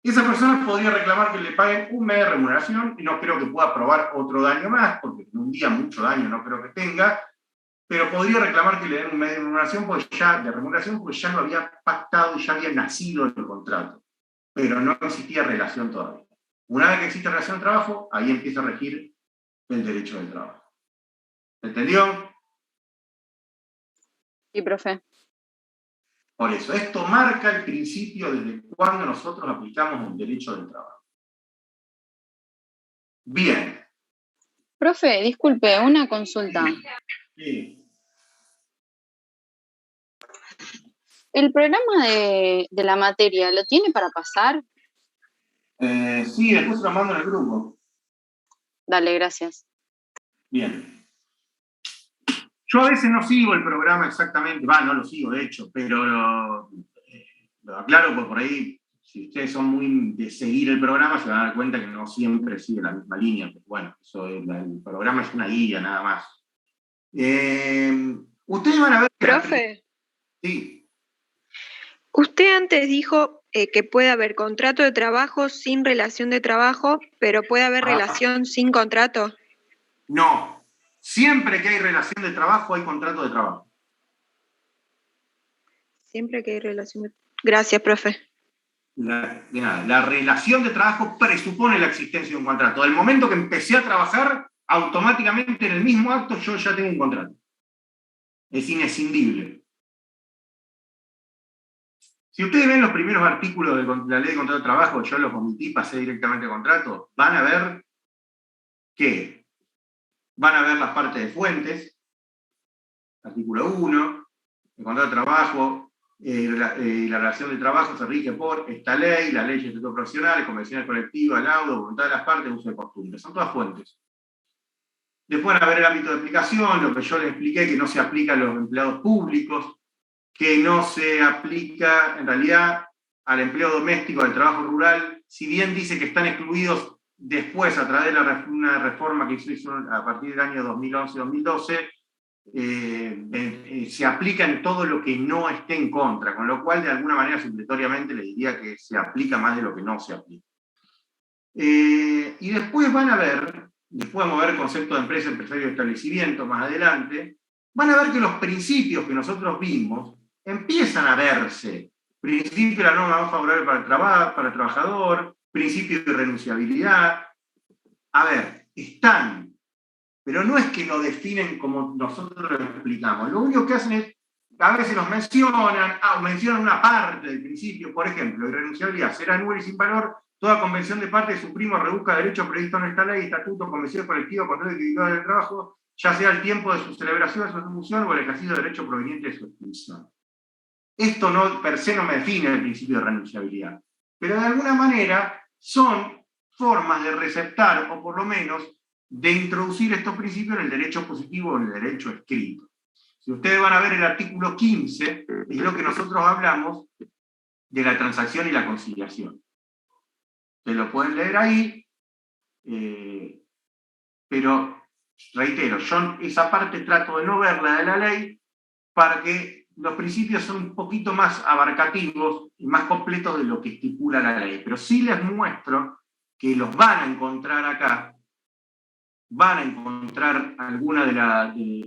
Esa persona podría reclamar que le paguen un mes de remuneración, y no creo que pueda probar otro daño más, porque en un día mucho daño no creo que tenga, pero podría reclamar que le den un mes de remuneración, porque ya lo había pactado y ya había nacido el contrato, pero no existía relación todavía. Una vez que existe relación de trabajo, ahí empieza a regir el derecho del trabajo. ¿Entendió? Sí, profe. Por eso, esto marca el principio desde cuando nosotros aplicamos el derecho del trabajo. Bien. Profe, disculpe, una consulta. Sí. ¿El programa de la materia lo tiene para pasar? Sí, después se lo mando en el grupo. Dale, gracias. Bien. Yo a veces no sigo el programa exactamente, no lo sigo de hecho, pero lo aclaro porque por ahí, si ustedes son muy de seguir el programa, se van a dar cuenta que no siempre sigue la misma línea, pero bueno, el programa es una guía nada más. Ustedes van a ver... Profe. Sí. Usted antes dijo que puede haber contrato de trabajo sin relación de trabajo, pero puede haber relación sin contrato. No. Siempre que hay relación de trabajo, hay contrato de trabajo. Siempre que hay relación de... Gracias, profe. La relación de trabajo presupone la existencia de un contrato. Del momento que empecé a trabajar, automáticamente en el mismo acto yo ya tengo un contrato. Es inescindible. Si ustedes ven los primeros artículos de la ley de contrato de trabajo, yo los omití, pasé directamente a contrato, van a ver que van a ver las partes de fuentes, artículo 1, el contrato de trabajo, la relación de trabajo se rige por esta ley, la ley de institutos profesionales, convenciones colectivas, laudo, voluntad de las partes, uso de costumbres, son todas fuentes. Después van a ver el ámbito de aplicación, lo que yo les expliqué, que no se aplica a los empleados públicos, que no se aplica en realidad al empleo doméstico, al trabajo rural, si bien dice que están excluidos después a través de una reforma que se hizo a partir del año 2011-2012, se aplica en todo lo que no esté en contra, con lo cual de alguna manera supletoriamente le diría que se aplica más de lo que no se aplica. Y después van a ver, después vamos a ver el concepto de empresa, empresario y establecimiento más adelante, van a ver que los principios que nosotros vimos empiezan a verse. Principio de la norma más favorable para el trabajador, principio de renunciabilidad. A ver, están pero no es que lo definen como nosotros lo explicamos. Lo único que hacen es, a veces nos mencionan una parte del principio, por ejemplo, irrenunciabilidad, será nula y sin valor, toda convención de parte suprime o reduzca derecho previsto en esta ley, estatuto, convención colectiva, control de actividad del trabajo, ya sea el tiempo de su celebración, su ejecución o el ejercicio de derecho proveniente de su extinción. Esto no, per se no me define el principio de renunciabilidad, pero de alguna manera son formas de receptar, o por lo menos de introducir estos principios en el derecho positivo o en el derecho escrito. Si ustedes van a ver el artículo 15, es lo que nosotros hablamos de la transacción y la conciliación. Ustedes lo pueden leer ahí, pero reitero, yo esa parte trato de no verla de la ley para que los principios son un poquito más abarcativos y más completos de lo que estipula la ley. Pero sí les muestro que los van a encontrar acá, van a encontrar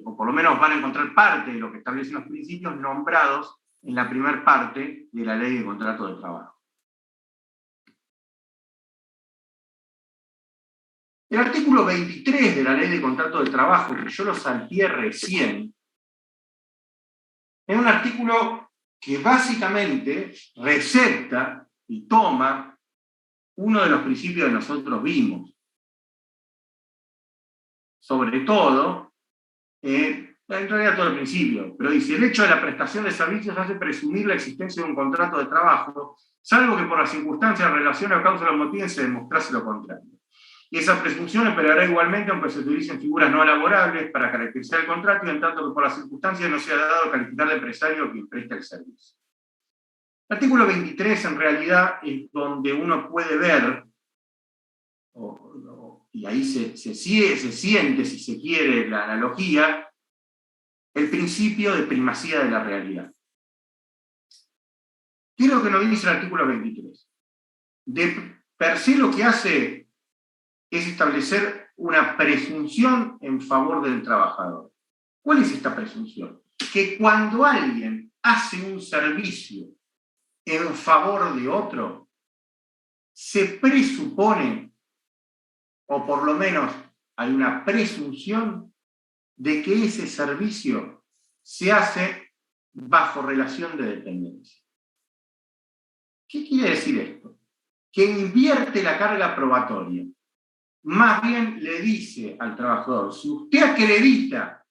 o por lo menos van a encontrar parte de lo que establecen los principios nombrados en la primera parte de la ley de contrato de trabajo. El artículo 23 de la ley de contrato de trabajo, que yo lo salteé recién, es un artículo que básicamente recepta y toma uno de los principios que nosotros vimos. Sobre todo, en realidad todo el principio, pero dice, el hecho de la prestación de servicios hace presumir la existencia de un contrato de trabajo, salvo que por las circunstancias, relación o causa de los motivos se demostrase lo contrario. Y esa presunción operará igualmente aunque se utilicen figuras no laborables para caracterizar el contrato y en tanto que por las circunstancias no sea dado calificar de empresario quien presta el servicio. El artículo 23 en realidad es donde uno puede ver, y ahí se siente, si se quiere, la analogía, el principio de primacía de la realidad. ¿Qué es lo que nos dice el artículo 23? De per se lo que hace es establecer una presunción en favor del trabajador. ¿Cuál es esta presunción? Que cuando alguien hace un servicio en favor de otro, se presupone, o por lo menos hay una presunción, de que ese servicio se hace bajo relación de dependencia. ¿Qué quiere decir esto? Que invierte la carga probatoria. Más bien le dice al trabajador, si usted acredita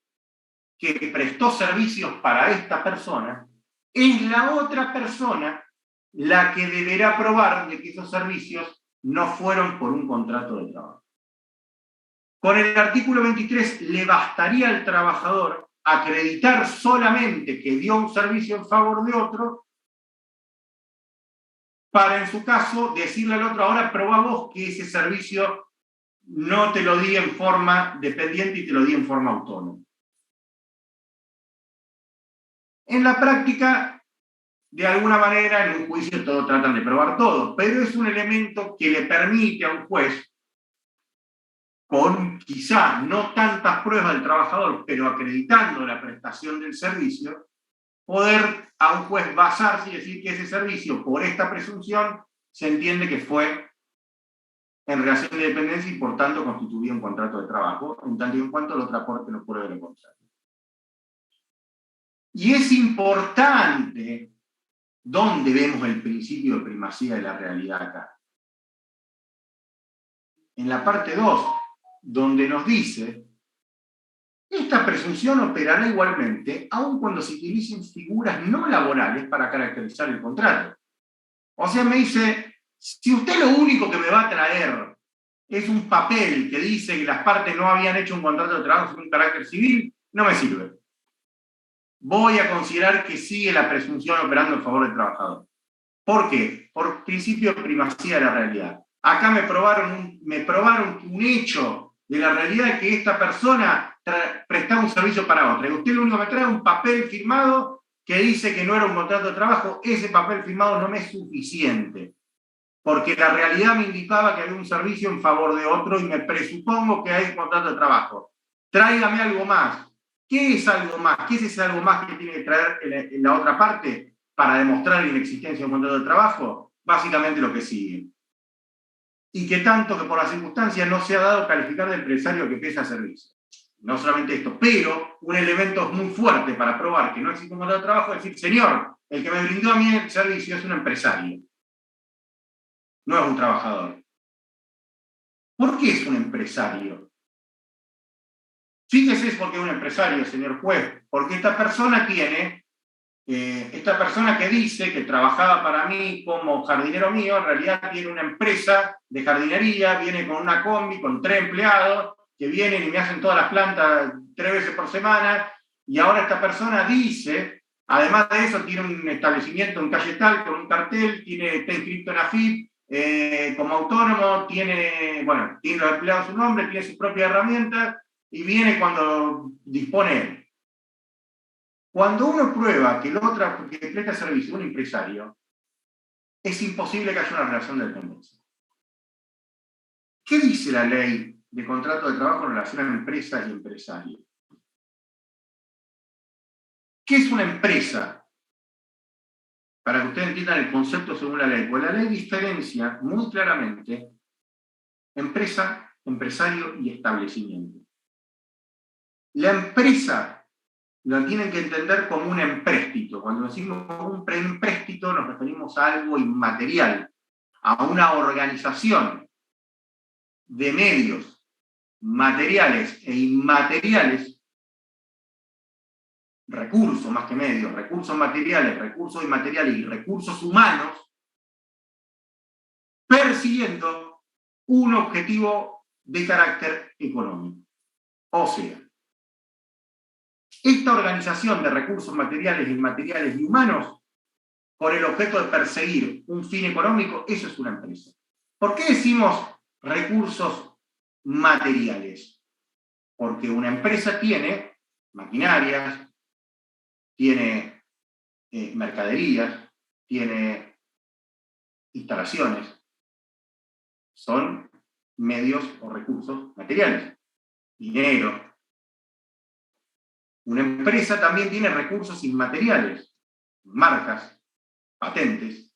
que prestó servicios para esta persona, es la otra persona la que deberá probar de que esos servicios no fueron por un contrato de trabajo. Con el artículo 23 le bastaría al trabajador acreditar solamente que dio un servicio en favor de otro, para en su caso decirle al otro, ahora probá vos que ese servicio no te lo di en forma dependiente y te lo di en forma autónoma. En la práctica, de alguna manera, en un juicio todos tratan de probar todo, pero es un elemento que le permite a un juez, con quizá no tantas pruebas del trabajador, pero acreditando la prestación del servicio, poder a un juez basarse y decir que ese servicio, por esta presunción, se entiende que fue en relación de dependencia y por tanto constituía un contrato de trabajo, en tanto y en cuanto la otra parte no pruebe lo contrario. Y es importante dónde vemos el principio de primacía de la realidad acá. En la parte 2, donde nos dice, esta presunción operará igualmente, aun cuando se utilicen figuras no laborales para caracterizar el contrato. O sea, me dice, si usted lo único que me va a traer es un papel que dice que las partes no habían hecho un contrato de trabajo con un carácter civil, no me sirve. Voy a considerar que sigue la presunción operando en favor del trabajador. ¿Por qué? Por principio de primacía de la realidad. Acá me probaron un hecho de la realidad que esta persona prestaba un servicio para otra. Y usted lo único que me trae es un papel firmado que dice que no era un contrato de trabajo. Ese papel firmado no me es suficiente, porque la realidad me indicaba que había un servicio en favor de otro y me presupongo que hay un contrato de trabajo. Tráigame algo más. ¿Qué es algo más? ¿Qué es ese algo más que tiene que traer en la otra parte para demostrar la inexistencia de un contrato de trabajo? Básicamente lo que sigue. Y que tanto que por las circunstancias no se ha dado calificar de empresario que presta servicio. no solamente esto, pero un elemento muy fuerte para probar que no existe un contrato de trabajo es decir, señor, el que me brindó a mí el servicio es un empresario, no es un trabajador. ¿Por qué es un empresario? Fíjese por qué es un empresario, señor juez, porque esta persona tiene, esta persona que dice que trabajaba para mí como jardinero mío, en realidad tiene una empresa de jardinería, viene con una combi, con 3 empleados, que vienen y me hacen todas las plantas 3 veces por semana, y ahora esta persona dice, además de eso, tiene un establecimiento en calle tal, con un cartel, está inscrito en AFIP, como autónomo, tiene los empleados a su nombre, tiene sus propias herramientas, y viene cuando dispone él. Cuando uno prueba que el otro que presta servicio es un empresario, es imposible que haya una relación de dependencia. ¿Qué dice la ley de contrato de trabajo en relación a empresas y empresarios? ¿Qué es una empresa? Para que ustedes entiendan el concepto según la ley. Pues la ley diferencia muy claramente empresa, empresario y establecimiento. La empresa lo tienen que entender como un empréstito. Cuando decimos un empréstito nos referimos a algo inmaterial, a una organización de medios materiales e inmateriales, recursos más que medios, recursos materiales, recursos inmateriales y recursos humanos, persiguiendo un objetivo de carácter económico. O sea, esta organización de recursos materiales, inmateriales y humanos, con el objeto de perseguir un fin económico, eso es una empresa. ¿Por qué decimos recursos materiales? Porque una empresa tiene maquinarias, tiene mercaderías, tiene instalaciones. Son medios o recursos materiales. Dinero. Una empresa también tiene recursos inmateriales, marcas, patentes,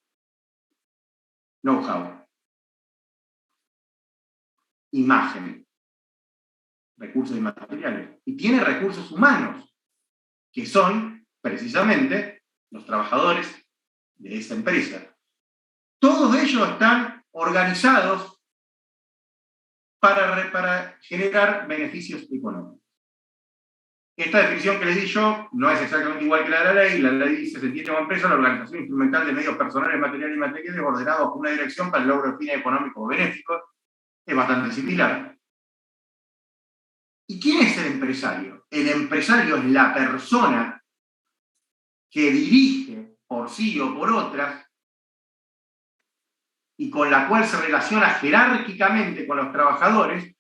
know-how, imagen, recursos inmateriales. Y tiene recursos humanos, que son precisamente los trabajadores de esa empresa. Todos ellos están organizados para generar beneficios económicos. Esta definición que les di yo no es exactamente igual que la de la ley. La ley dice: se entiende como empresa la organización instrumental de medios personales, materiales y materiales ordenados por una dirección para el logro de fines económicos o benéficos. Es bastante similar. ¿Y quién es el empresario? El empresario es la persona que dirige por sí o por otras y con la cual se relaciona jerárquicamente con los trabajadores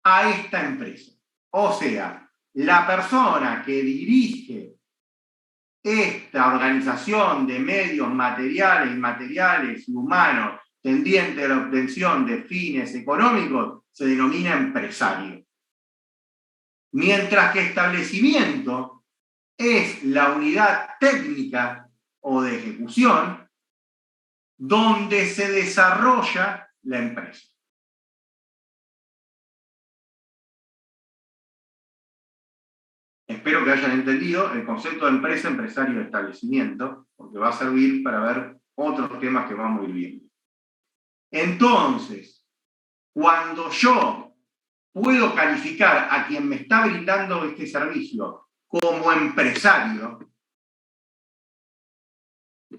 a esta empresa. O sea, la persona que dirige esta organización de medios materiales, inmateriales y humanos tendiente a la obtención de fines económicos se denomina empresario. Mientras que establecimiento es la unidad técnica o de ejecución donde se desarrolla la empresa. Espero que hayan entendido el concepto de empresa, empresario y establecimiento, porque va a servir para ver otros temas que vamos a ir viendo. Entonces, cuando yo puedo calificar a quien me está brindando este servicio como empresario,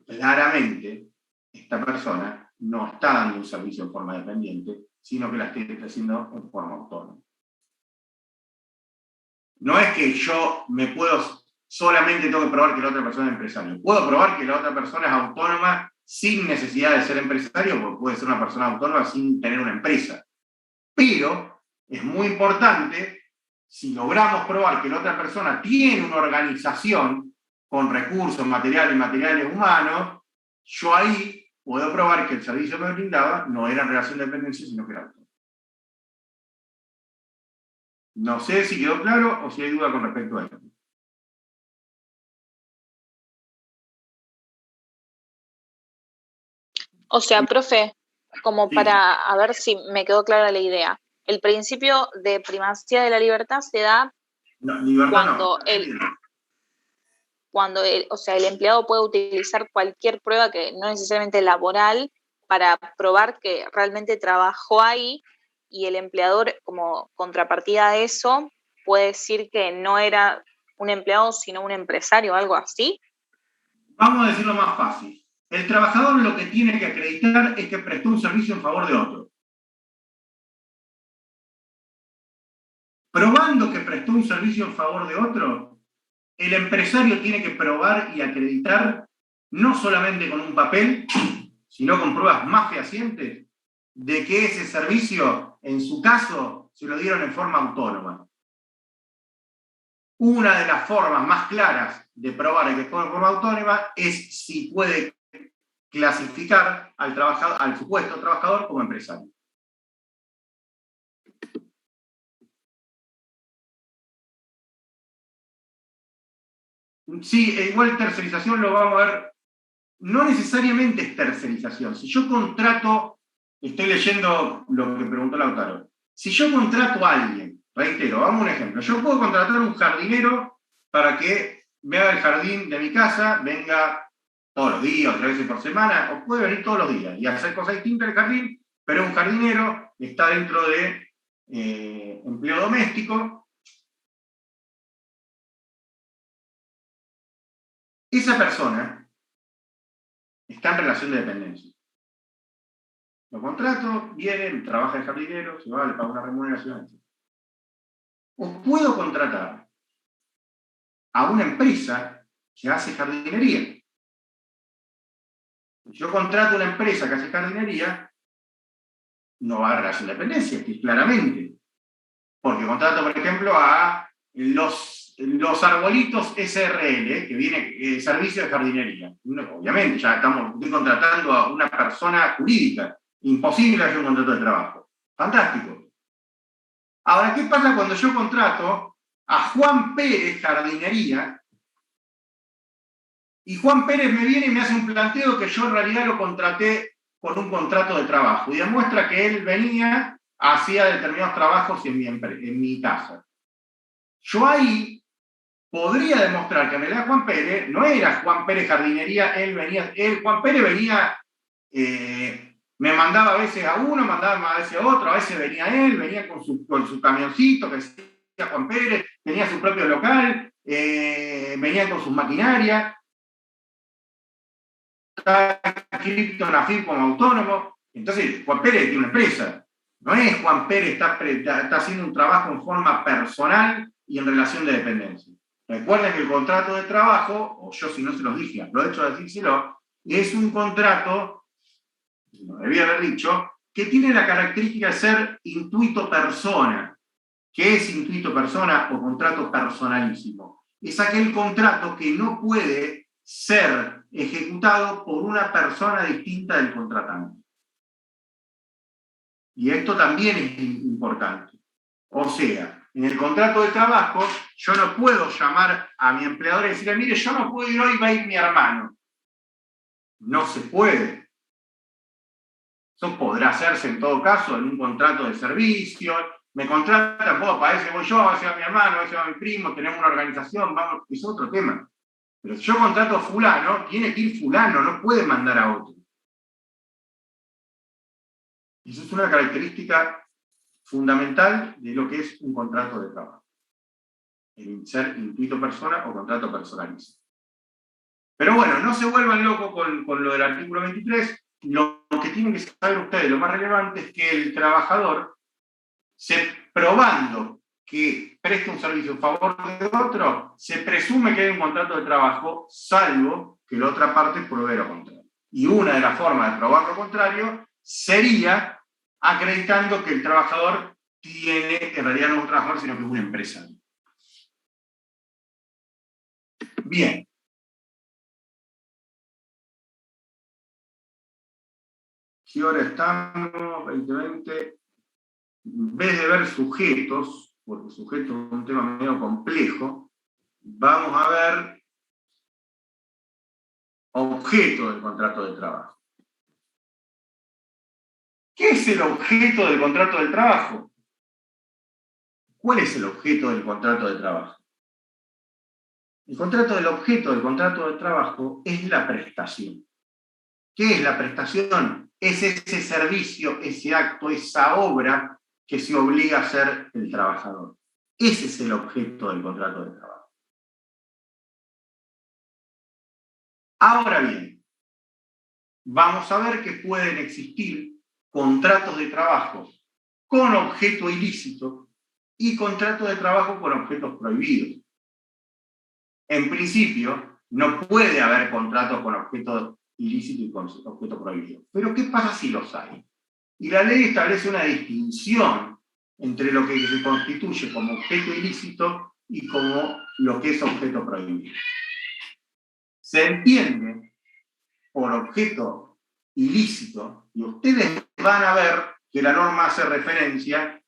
claramente esta persona no está dando un servicio en forma dependiente, sino que la está haciendo en forma autónoma. No es que yo solamente tengo que probar que la otra persona es empresario. Puedo probar que la otra persona es autónoma sin necesidad de ser empresario, porque puede ser una persona autónoma sin tener una empresa. Pero es muy importante, si logramos probar que la otra persona tiene una organización con recursos materiales, inmateriales, humanos, yo ahí puedo probar que el servicio que me brindaba no era en relación de dependencia, sino que era autónomo. No sé si quedó claro o si hay duda con respecto a esto. O sea, profe, como para a ver si me quedó clara la idea. el principio de primacía de la libertad se da cuando el empleado puede utilizar cualquier prueba que no necesariamente laboral para probar que realmente trabajó ahí, y el empleador, como contrapartida a eso, puede decir que no era un empleado sino un empresario o algo así. Vamos a decirlo más fácil. El trabajador lo que tiene que acreditar es que prestó un servicio en favor de otro. Probando que prestó un servicio en favor de otro, el empresario tiene que probar y acreditar, no solamente con un papel, sino con pruebas más fehacientes, de que ese servicio, en su caso, se lo dieron en forma autónoma. Una de las formas más claras de probar que fue en forma autónoma es si puede clasificar al supuesto trabajador como empresario. Sí, igual tercerización lo vamos a ver. No necesariamente es tercerización. Si yo contrato, estoy leyendo lo que preguntó Lautaro. Si yo contrato a alguien, reitero, vamos a un ejemplo. Yo puedo contratar a un jardinero para que me haga el jardín de mi casa, venga todos los días, 3 veces por semana, o puede venir todos los días y hacer cosas distintas en el jardín, pero un jardinero está dentro de empleo doméstico. Esa persona está en relación de dependencia. Lo contrato, viene, trabaja el jardinero, se va, le paga una remuneración, etc. O puedo contratar a una empresa que hace jardinería. Si yo contrato a una empresa que hace jardinería, no va a relación de dependencia, que claramente. Porque contrato, por ejemplo, a los arbolitos SRL, que viene servicio de jardinería. Obviamente, ya estoy contratando a una persona jurídica. Imposible hacer un contrato de trabajo. Fantástico. Ahora, ¿qué pasa cuando yo contrato a Juan Pérez Jardinería y Juan Pérez me viene y me hace un planteo que yo en realidad lo contraté con un contrato de trabajo y demuestra que él venía, hacía determinados trabajos en mi casa? Yo ahí podría demostrar que en realidad Juan Pérez no era Juan Pérez Jardinería, Juan Pérez venía, me mandaba a veces a uno, mandaba a veces a otro, a veces venía él, venía con su camioncito que decía Juan Pérez, tenía su propio local, venía con sus maquinarias, está inscrito en la FIP como autónomo. Entonces, Juan Pérez tiene una empresa. No es Juan Pérez está haciendo un trabajo en forma personal y en relación de dependencia. Recuerden que el contrato de trabajo, o yo si no se los dije, aprovecho de decírselo, es un contrato, lo debía haber dicho, que tiene la característica de ser intuito persona. ¿Qué es intuito persona o contrato personalísimo? Es aquel contrato que no puede ser ejecutado por una persona distinta del contratante. Y esto también es importante. O sea, en el contrato de trabajo, yo no puedo llamar a mi empleador y decirle, mire, yo no puedo ir hoy, va a ir mi hermano. No se puede. Eso podrá hacerse en todo caso en un contrato de servicio. Me contratan, a veces voy yo, a veces va mi hermano, a veces va mi primo, tenemos una organización, vamos, es otro tema. Pero si yo contrato a fulano, tiene que ir fulano, no puede mandar a otro. Y eso es una característica fundamental de lo que es un contrato de trabajo. El ser intuito persona o contrato personalísimo. Pero bueno, no se vuelvan locos con lo del artículo 23. Lo que tienen que saber ustedes, lo más relevante es que el trabajador, probando que presta un servicio en favor de otro, se presume que hay un contrato de trabajo, salvo que la otra parte pruebe lo contrario. Y una de las formas de probar lo contrario sería acreditando que el trabajador en realidad no es un trabajador, sino que es una empresa. Bien. Si ahora estamos, 2020, en vez de ver sujetos, porque sujetos es un tema medio complejo, vamos a ver objeto del contrato de trabajo. ¿Qué es el objeto del contrato de trabajo? ¿Cuál es el objeto del contrato de trabajo? El objeto del contrato de trabajo es la prestación. ¿Qué es la prestación? Es ese servicio, ese acto, esa obra que se obliga a hacer el trabajador. Ese es el objeto del contrato de trabajo. Ahora bien, vamos a ver que pueden existir contratos de trabajo con objeto ilícito y contratos de trabajo con objetos prohibidos. En principio, no puede haber contratos con objeto ilícito y con objeto prohibido. Pero ¿qué pasa si los hay? Y la ley establece una distinción entre lo que se constituye como objeto ilícito y como lo que es objeto prohibido. Se entiende por objeto ilícito, y ustedes van a ver que la norma hace referencia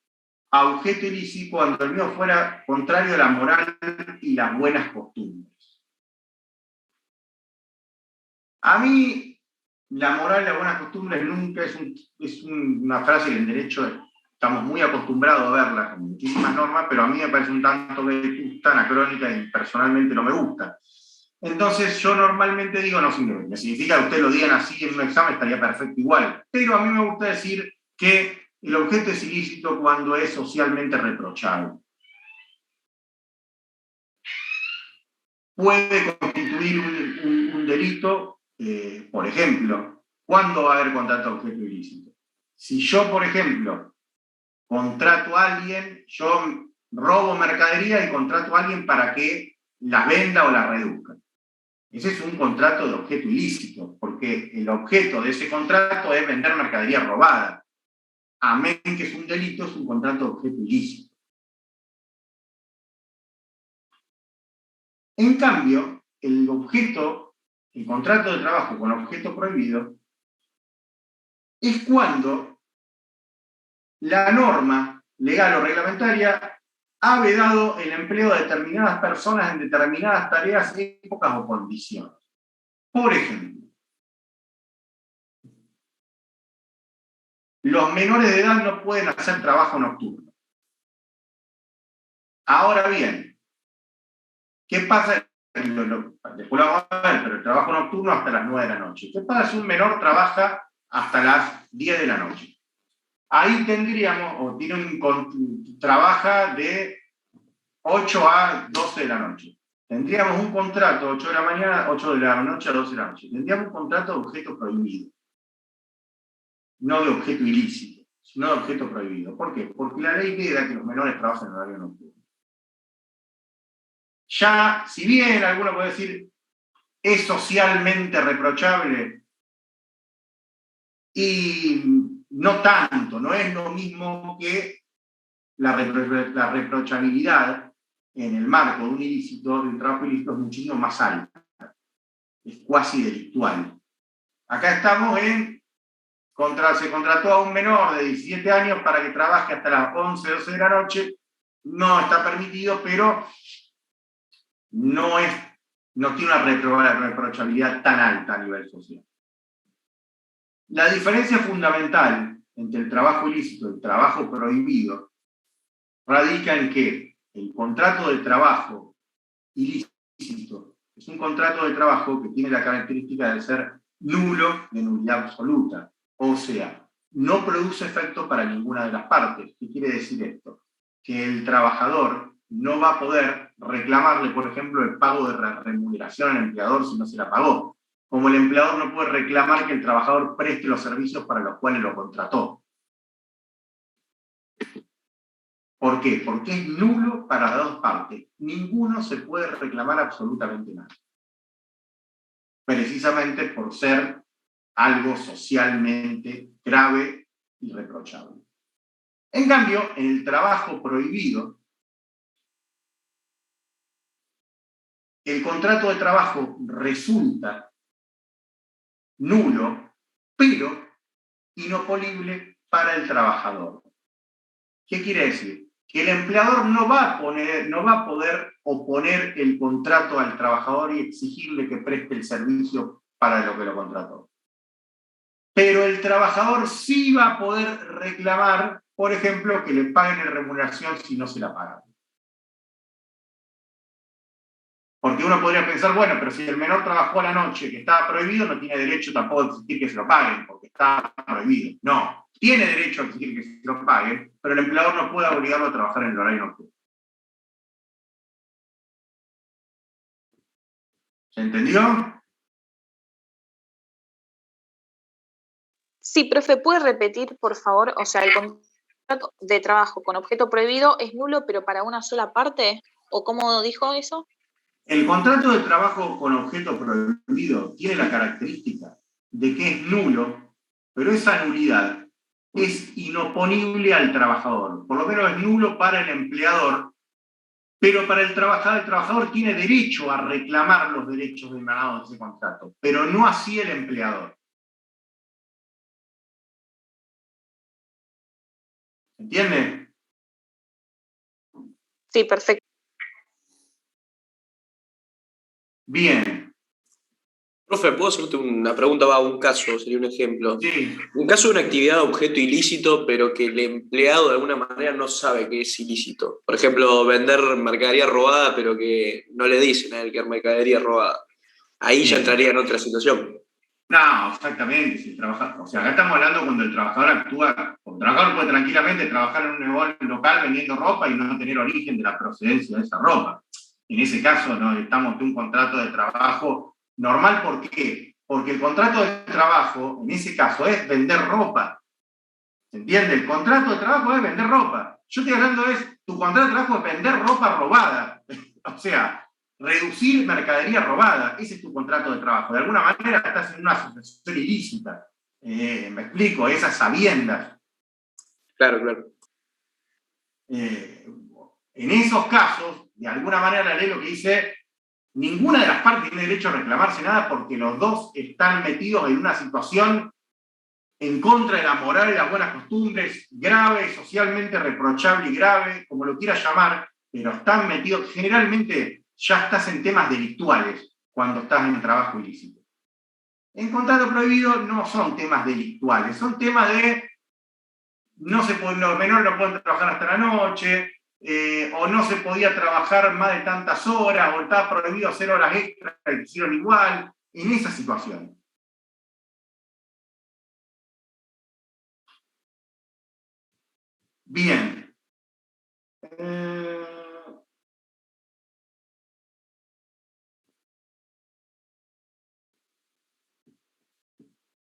a objeto ilícito cuando el mío fuera contrario a la moral y las buenas costumbres. A mí, la moral y las buenas costumbres nunca es una frase que en derecho estamos muy acostumbrados a verla con muchísimas normas, pero a mí me parece un tanto vetusta, anacrónica y personalmente no me gusta. Entonces yo normalmente digo, no significa que ustedes lo digan así en un examen, estaría perfecto igual, pero a mí me gusta decir que el objeto es ilícito cuando es socialmente reprochable. Puede constituir un delito, por ejemplo, ¿cuándo va a haber contrato de objeto ilícito? Si yo, por ejemplo, contrato a alguien, yo robo mercadería y contrato a alguien para que las venda o las reduzca. Ese es un contrato de objeto ilícito, porque el objeto de ese contrato es vender mercadería robada. Amén que es un delito, es un contrato de objeto ilícito. En cambio, el contrato de trabajo con objeto prohibido, es cuando la norma legal o reglamentaria ha vedado el empleo de determinadas personas en determinadas tareas, épocas o condiciones. Por ejemplo, los menores de edad no pueden hacer trabajo nocturno. Ahora bien, ¿qué pasa? Después lo vamos a ver, pero el trabajo nocturno hasta las 9 de la noche. ¿Qué pasa si un menor trabaja hasta las 10 de la noche? Ahí tendríamos, trabaja de 8 a 12 de la noche. Tendríamos un contrato 8 de la mañana, 8 de la noche a 12 de la noche. Tendríamos un contrato de objeto prohibido. No de objeto ilícito, sino de objeto prohibido. ¿Por qué? Porque la ley veda que los menores trabajan en horario nocturno. Ya, si bien alguno puede decir, es socialmente reprochable, y no tanto, no es lo mismo que la reprochabilidad en el marco de un ilícito, de un trabajo ilícito, es muchísimo más alta. Es cuasi delictual. Acá estamos en, se contrató a un menor de 17 años para que trabaje hasta las 11, 12 de la noche, no está permitido, pero no tiene una reprochabilidad tan alta a nivel social. La diferencia fundamental entre el trabajo ilícito y el trabajo prohibido radica en que el contrato de trabajo ilícito es un contrato de trabajo que tiene la característica de ser nulo, de nulidad absoluta. O sea, no produce efecto para ninguna de las partes. ¿Qué quiere decir esto? Que el trabajador no va a poder reclamarle, por ejemplo, el pago de remuneración al empleador si no se la pagó. Como el empleador no puede reclamar que el trabajador preste los servicios para los cuales lo contrató. ¿Por qué? Porque es nulo para las dos partes. Ninguno se puede reclamar absolutamente nada. Precisamente por ser algo socialmente grave y reprochable. En cambio, en el trabajo prohibido, el contrato de trabajo resulta nulo, pero inopolible para el trabajador. ¿Qué quiere decir? Que el empleador no va a poder oponer el contrato al trabajador y exigirle que preste el servicio para lo que lo contrató. pero el trabajador sí va a poder reclamar, por ejemplo, que le paguen en remuneración si no se la pagan. Porque uno podría pensar, bueno, pero si el menor trabajó a la noche, que estaba prohibido, no tiene derecho tampoco a exigir que se lo paguen, porque está prohibido. No, tiene derecho a exigir que se lo paguen, pero el empleador no puede obligarlo a trabajar en el horario nocturno. ¿Se entendió? Sí, profe, ¿puede repetir, por favor? O sea, el contrato de trabajo con objeto prohibido es nulo, pero para una sola parte, ¿o cómo dijo eso? El contrato de trabajo con objeto prohibido tiene la característica de que es nulo, pero esa nulidad es inoponible al trabajador. Por lo menos es nulo para el empleador, pero para el trabajador tiene derecho a reclamar los derechos emanados de ese contrato, pero no así el empleador. ¿Entiende? Sí, perfecto. Bien. Profe, ¿puedo hacerte una pregunta? Va, un caso, sería un ejemplo. Sí. Un caso de una actividad de objeto ilícito, pero que el empleado de alguna manera no sabe que es ilícito. Por ejemplo, vender mercadería robada, pero que no le dicen a él que es mercadería robada. Ahí ya entraría en otra situación. No, exactamente. Si o sea, acá estamos hablando cuando el trabajador actúa. El trabajador puede tranquilamente trabajar en un local vendiendo ropa y no tener origen de la procedencia de esa ropa. En ese caso, no estamos ante un contrato de trabajo normal. ¿Por qué? Porque el contrato de trabajo, en ese caso, es vender ropa. ¿Se entiende? El contrato de trabajo es vender ropa. Yo estoy hablando tu contrato de trabajo es vender ropa robada. O sea, reducir mercadería robada. Ese es tu contrato de trabajo. De alguna manera estás en una asociación ilícita. Me explico, esas sabiendas. Claro, claro. En esos casos, de alguna manera la ley lo que dice, ninguna de las partes tiene derecho a reclamarse nada porque los dos están metidos en una situación en contra de la moral y las buenas costumbres, grave, socialmente reprochable y grave, como lo quieras llamar, pero están metidos, generalmente ya estás en temas delictuales cuando estás en trabajo ilícito. En contrato prohibido no son temas delictuales, son temas de los menores no pueden trabajar hasta la noche, o no se podía trabajar más de tantas horas, o estaba prohibido hacer horas extras que hicieron igual, en esa situación. Bien.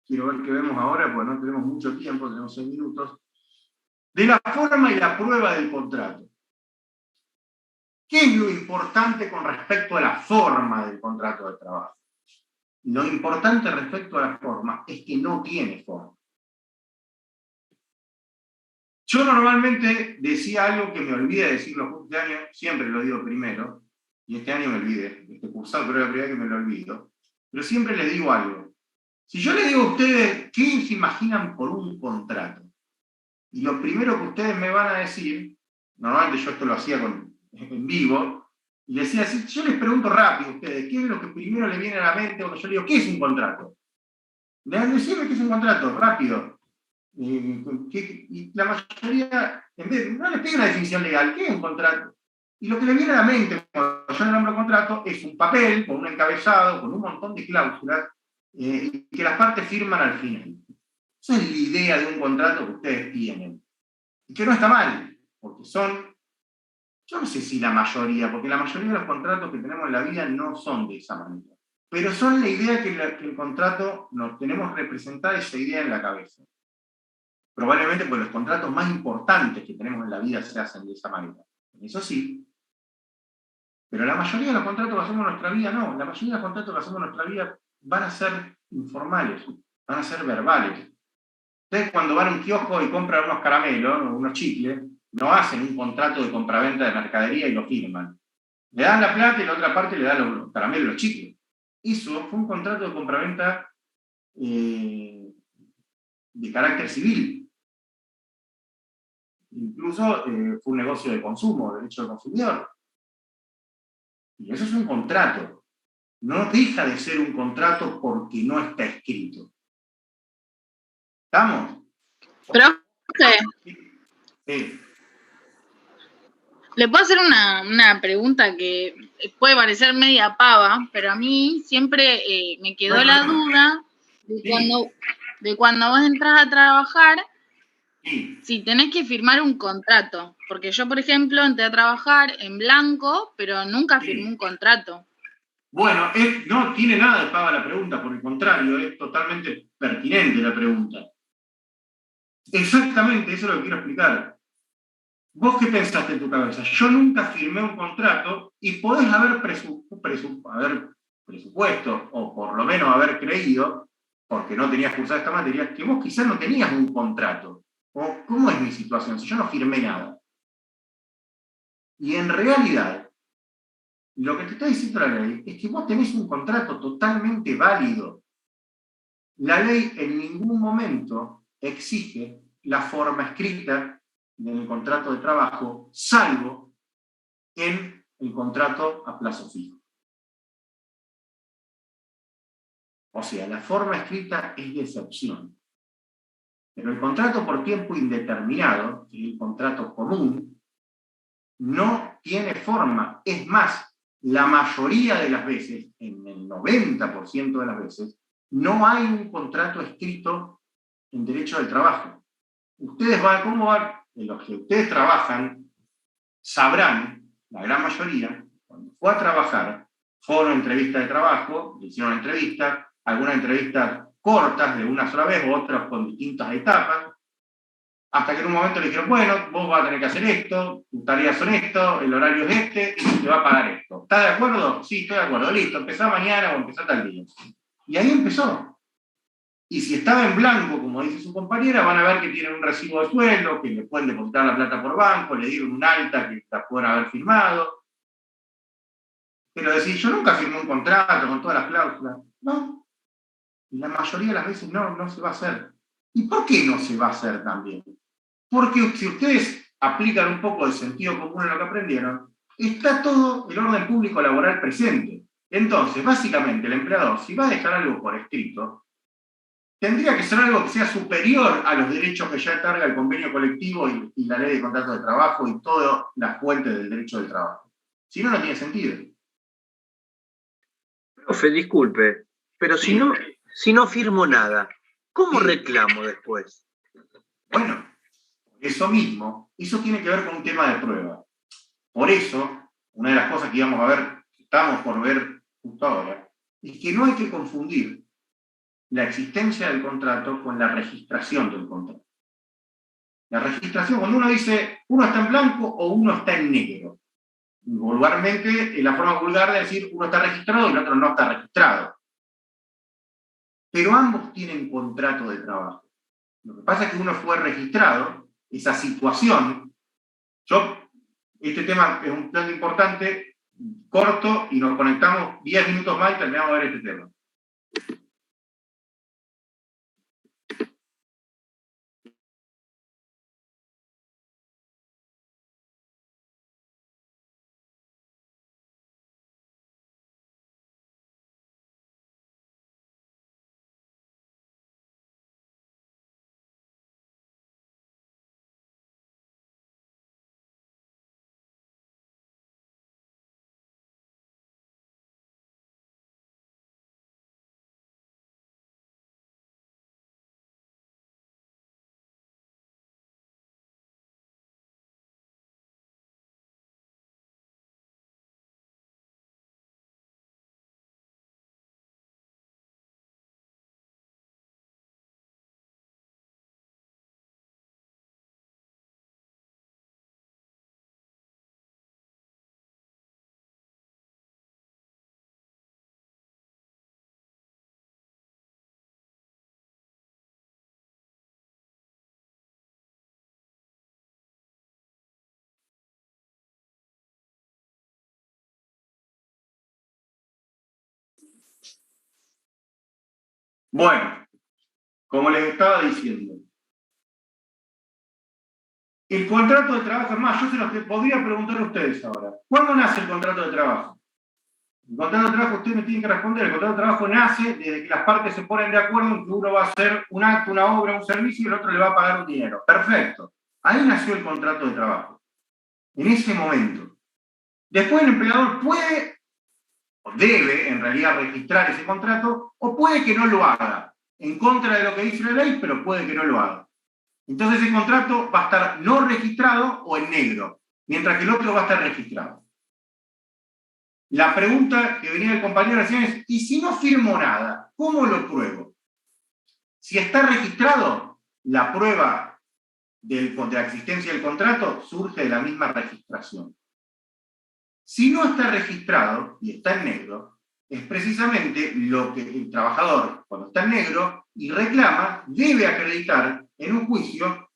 Quiero ver qué vemos ahora, porque no tenemos mucho tiempo, tenemos 6 minutos. De la forma y la prueba del contrato. ¿Qué es lo importante con respecto a la forma del contrato de trabajo? Lo importante respecto a la forma es que no tiene forma. Yo normalmente decía algo que me olvidé de decirlo este año, siempre lo digo primero, y este año me olvidé, este cursado, pero es la primera vez que me lo olvido, pero siempre les digo algo. Si yo les digo a ustedes, ¿qué se imaginan por un contrato? Y lo primero que ustedes me van a decir, normalmente yo esto lo hacía en vivo, y les decía así, yo les pregunto rápido a ustedes, ¿qué es lo que primero les viene a la mente cuando yo les digo, ¿qué es un contrato? Decime qué es un contrato, rápido. Y la mayoría, no les pide una definición legal, ¿qué es un contrato? Y lo que les viene a la mente cuando yo le nombro contrato es un papel con un encabezado, con un montón de cláusulas, y que las partes firman al final. Esa es la idea de un contrato que ustedes tienen. Y que no está mal, porque yo no sé si la mayoría, porque la mayoría de los contratos que tenemos en la vida no son de esa manera. Pero son la idea que el contrato, nos tenemos representada esa idea en la cabeza. Probablemente pues los contratos más importantes que tenemos en la vida se hacen de esa manera. Eso sí. Pero la mayoría de los contratos que hacemos en nuestra vida no. La mayoría de los contratos que hacemos en nuestra vida van a ser informales, van a ser verbales. Ustedes cuando van a un kiosco y compran unos caramelos, unos chicles, no hacen un contrato de compraventa de mercadería y lo firman. Le dan la plata y la otra parte le dan los caramelos y los chicles. Eso fue un contrato de compraventa de carácter civil. Incluso fue un negocio de consumo, derecho del consumidor. Y eso es un contrato. No deja de ser un contrato porque no está escrito. ¿Estamos? Profe, Sí. le puedo hacer una pregunta que puede parecer media pava, pero a mí siempre me quedó la duda de cuando vos entras a trabajar, si tenés que firmar un contrato. Porque yo, por ejemplo, entré a trabajar en blanco, pero nunca firmé un contrato. Bueno, no tiene nada de pava la pregunta, por el contrario, es totalmente pertinente la pregunta. Exactamente, eso es lo que quiero explicar. ¿Vos qué pensaste en tu cabeza? Yo nunca firmé un contrato y podés haber presupuesto, o por lo menos haber creído, porque no tenías cursada esta materia, que vos quizás no tenías un contrato. O, ¿cómo es mi situación? Si yo no firmé nada. Y en realidad, lo que te está diciendo la ley es que vos tenés un contrato totalmente válido. La ley en ningún momento exige la forma escrita del contrato de trabajo, salvo en el contrato a plazo fijo. O sea, la forma escrita es de excepción. Pero el contrato por tiempo indeterminado, que es el contrato común, no tiene forma. Es más, la mayoría de las veces, en el 90% de las veces, no hay un contrato escrito en derecho del trabajo. Ustedes van a comprobar, en los que ustedes trabajan, sabrán, la gran mayoría, cuando fue a trabajar, fueron a entrevistas de trabajo, le hicieron entrevistas, algunas entrevistas cortas de una sola vez, otras con distintas etapas, hasta que en un momento le dijeron, bueno, vos vas a tener que hacer esto, tus tareas son esto, el horario es este, y te va a pagar esto. ¿Estás de acuerdo? Sí, estoy de acuerdo, listo, empezá mañana o empezá tal día. Y ahí empezó. Y si estaba en blanco, como dice su compañera, van a ver que tienen un recibo de sueldo, que le pueden depositar la plata por banco, le dieron un alta que la pueden haber firmado. Pero decir, yo nunca firmé un contrato con todas las cláusulas. No. Y la mayoría de las veces no se va a hacer. ¿Y por qué no se va a hacer también? Porque si ustedes aplican un poco de sentido común en lo que aprendieron, está todo el orden público laboral presente. Entonces, básicamente, el empleador, si va a dejar algo por escrito, tendría que ser algo que sea superior a los derechos que ya otorga el convenio colectivo y la ley de contratos de trabajo y todas las fuentes del derecho del trabajo. Si no, no tiene sentido. Profe, disculpe, pero si no firmo nada, ¿cómo reclamo después? Bueno, eso mismo, eso tiene que ver con un tema de prueba. Por eso, una de las cosas que estamos por ver justo ahora, es que no hay que confundir la existencia del contrato con la registración del contrato. La registración, cuando uno dice uno está en blanco o uno está en negro. Vulgarmente, la forma vulgar de decir uno está registrado y el otro no está registrado. Pero ambos tienen contrato de trabajo. Lo que pasa es que uno fue registrado, esa situación. Este tema es un plan importante, corto, y nos conectamos 10 minutos más y terminamos de ver este tema. Bueno, como les estaba diciendo, el contrato de trabajo, es más, yo se los podría preguntar a ustedes ahora. ¿Cuándo nace el contrato de trabajo? El contrato de trabajo, usted me tiene que responder, el contrato de trabajo nace desde que las partes se ponen de acuerdo en que uno va a hacer un acto, una obra, un servicio y el otro le va a pagar un dinero. Perfecto. Ahí nació el contrato de trabajo. En ese momento. Después el empleador puede, o debe en realidad registrar ese contrato, o puede que no lo haga. En contra de lo que dice la ley, pero puede que no lo haga. Entonces ese contrato va a estar no registrado o en negro, mientras que el otro va a estar registrado. La pregunta que venía el compañero recién es, ¿y si no firmo nada? ¿Cómo lo pruebo? Si está registrado, la prueba de la existencia del contrato surge de la misma registración. Si no está registrado y está en negro, es precisamente lo que el trabajador, cuando está en negro y reclama, debe acreditar en un juicio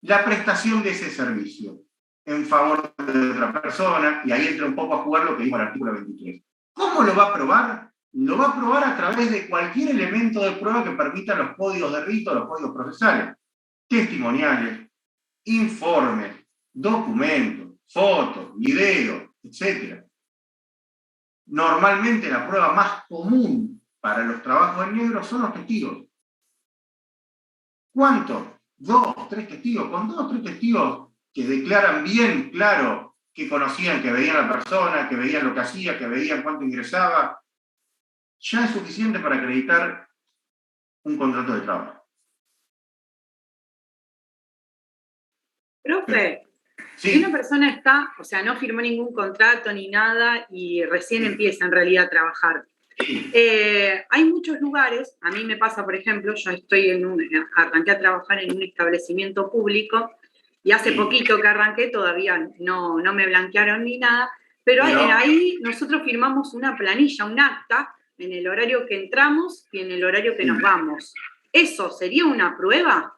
la prestación de ese servicio en favor de otra persona, y ahí entra un poco a jugar lo que dijo el artículo 23. ¿Cómo lo va a probar? Lo va a probar a través de cualquier elemento de prueba que permita los códigos de rito, los códigos procesales, testimoniales, informes, documentos, fotos, videos, etc. Normalmente la prueba más común para los trabajos en negro son los testigos. ¿Cuántos? 2, 3 testigos. Con 2 o 3 testigos que declaran bien claro que conocían, que veían a la persona, que veían lo que hacía, que veían cuánto ingresaba, ya es suficiente para acreditar un contrato de trabajo. Profe, sí. Si una persona está, o sea, no firmó ningún contrato ni nada y recién empieza en realidad a trabajar, hay muchos lugares, a mí me pasa, por ejemplo, yo arranqué a trabajar en un establecimiento público y hace poquito que arranqué, todavía no me blanquearon ni nada, pero ahí nosotros firmamos una planilla, un acta, en el horario que entramos y en el horario que nos vamos. ¿Eso sería una prueba?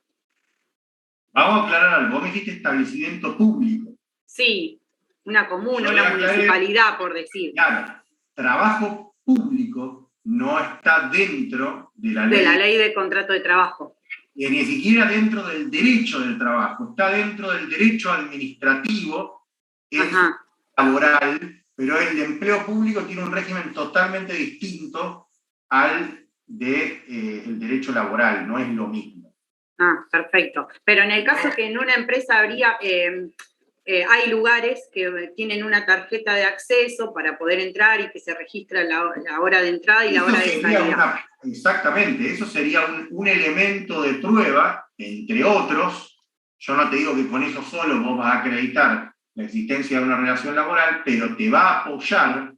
Vamos a aclarar algo. Vos me dijiste establecimiento público. Sí, una comuna, una municipalidad, por decir. Claro, trabajo público no está dentro de la ley. De la ley de contrato de trabajo. Y ni siquiera dentro del derecho del trabajo, está dentro del derecho administrativo, es laboral, pero el de empleo público tiene un régimen totalmente distinto al del derecho laboral, no es lo mismo. Ah, perfecto. Pero en el caso que en una empresa habría, hay lugares que tienen una tarjeta de acceso para poder entrar y que se registra la hora de entrada y la hora de salida. Exactamente, eso sería un elemento de prueba, entre otros. Yo no te digo que con eso solo vos vas a acreditar la existencia de una relación laboral, pero te va a apoyar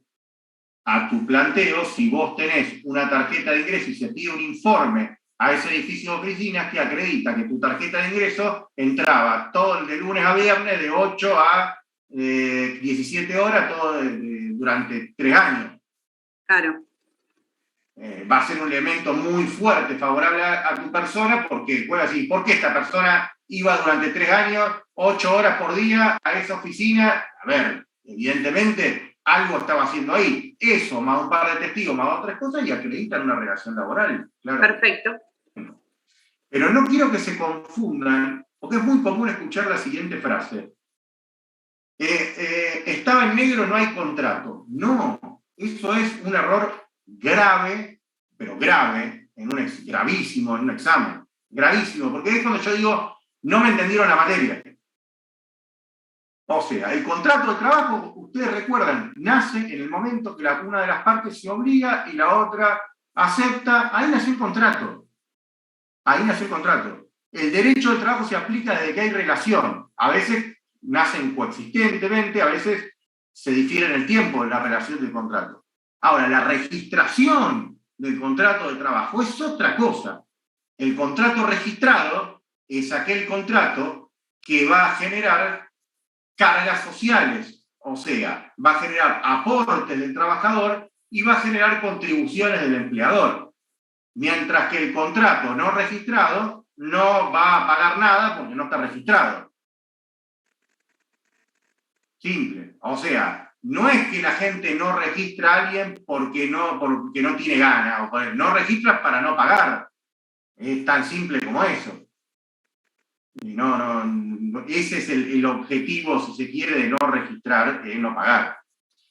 a tu planteo si vos tenés una tarjeta de ingreso y se pide un informe a ese edificio de oficinas que acredita que tu tarjeta de ingreso entraba todo de lunes a viernes de 8 a 17 horas todo durante 3 años. Claro. Va a ser un elemento muy fuerte, favorable a tu persona, porque puede decir, ¿por qué esta persona iba durante 3 años, 8 horas por día a esa oficina? A ver, evidentemente algo estaba haciendo ahí. Eso, más un par de testigos, más otras cosas, y acreditan una relación laboral. Claro. Perfecto. Pero no quiero que se confundan, porque es muy común escuchar la siguiente frase. Estaba en negro, no hay contrato. No, eso es un error grave, pero grave, gravísimo en un examen. Gravísimo, porque es cuando yo digo, no me entendieron la materia. O sea, el contrato de trabajo, ustedes recuerdan, nace en el momento que una de las partes se obliga y la otra acepta. Ahí nació el contrato. Ahí nació el contrato. El derecho del trabajo se aplica desde que hay relación. A veces nacen coexistentemente, a veces se difiere en el tiempo la relación del contrato. Ahora, la registración del contrato de trabajo es otra cosa. El contrato registrado es aquel contrato que va a generar cargas sociales, o sea, va a generar aportes del trabajador y va a generar contribuciones del empleador. Mientras que el contrato no registrado no va a pagar nada porque no está registrado. Simple. O sea, no es que la gente no registra a alguien porque no tiene ganas, o no registra para no pagar. Es tan simple como eso. Y ese es el objetivo, si se quiere, de no registrar, de no pagar.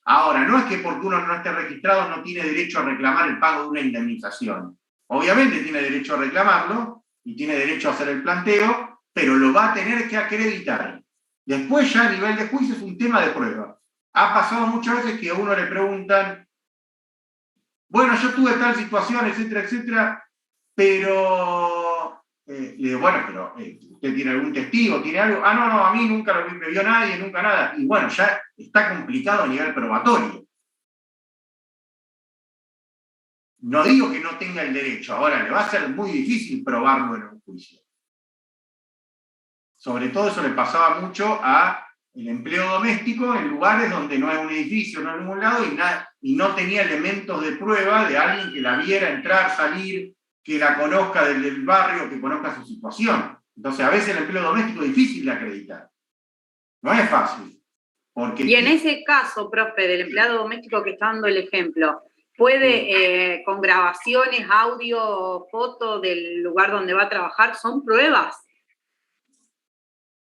Ahora, no es que porque uno no esté registrado no tiene derecho a reclamar el pago de una indemnización. Obviamente tiene derecho a reclamarlo y tiene derecho a hacer el planteo, pero lo va a tener que acreditar. Después ya a nivel de juicio es un tema de prueba. Ha pasado muchas veces que a uno le preguntan, bueno, yo tuve tal situación, etcétera, etcétera, pero, le digo, bueno, pero ¿usted tiene algún testigo? ¿Tiene algo? Ah, no, a mí nunca me vio nadie, nunca nada. Y bueno, ya está complicado a nivel probatorio. No digo que no tenga el derecho, ahora le va a ser muy difícil probarlo en un juicio. Sobre todo eso le pasaba mucho al empleo doméstico en lugares donde no hay un edificio, no hay ningún lado, y no tenía elementos de prueba de alguien que la viera entrar, salir, que la conozca del barrio, que conozca su situación. Entonces, a veces el empleo doméstico es difícil de acreditar. No es fácil. Y en ese caso, profe, del empleado doméstico que está dando el ejemplo, ¿puede, con grabaciones, audio, foto del lugar donde va a trabajar, son pruebas?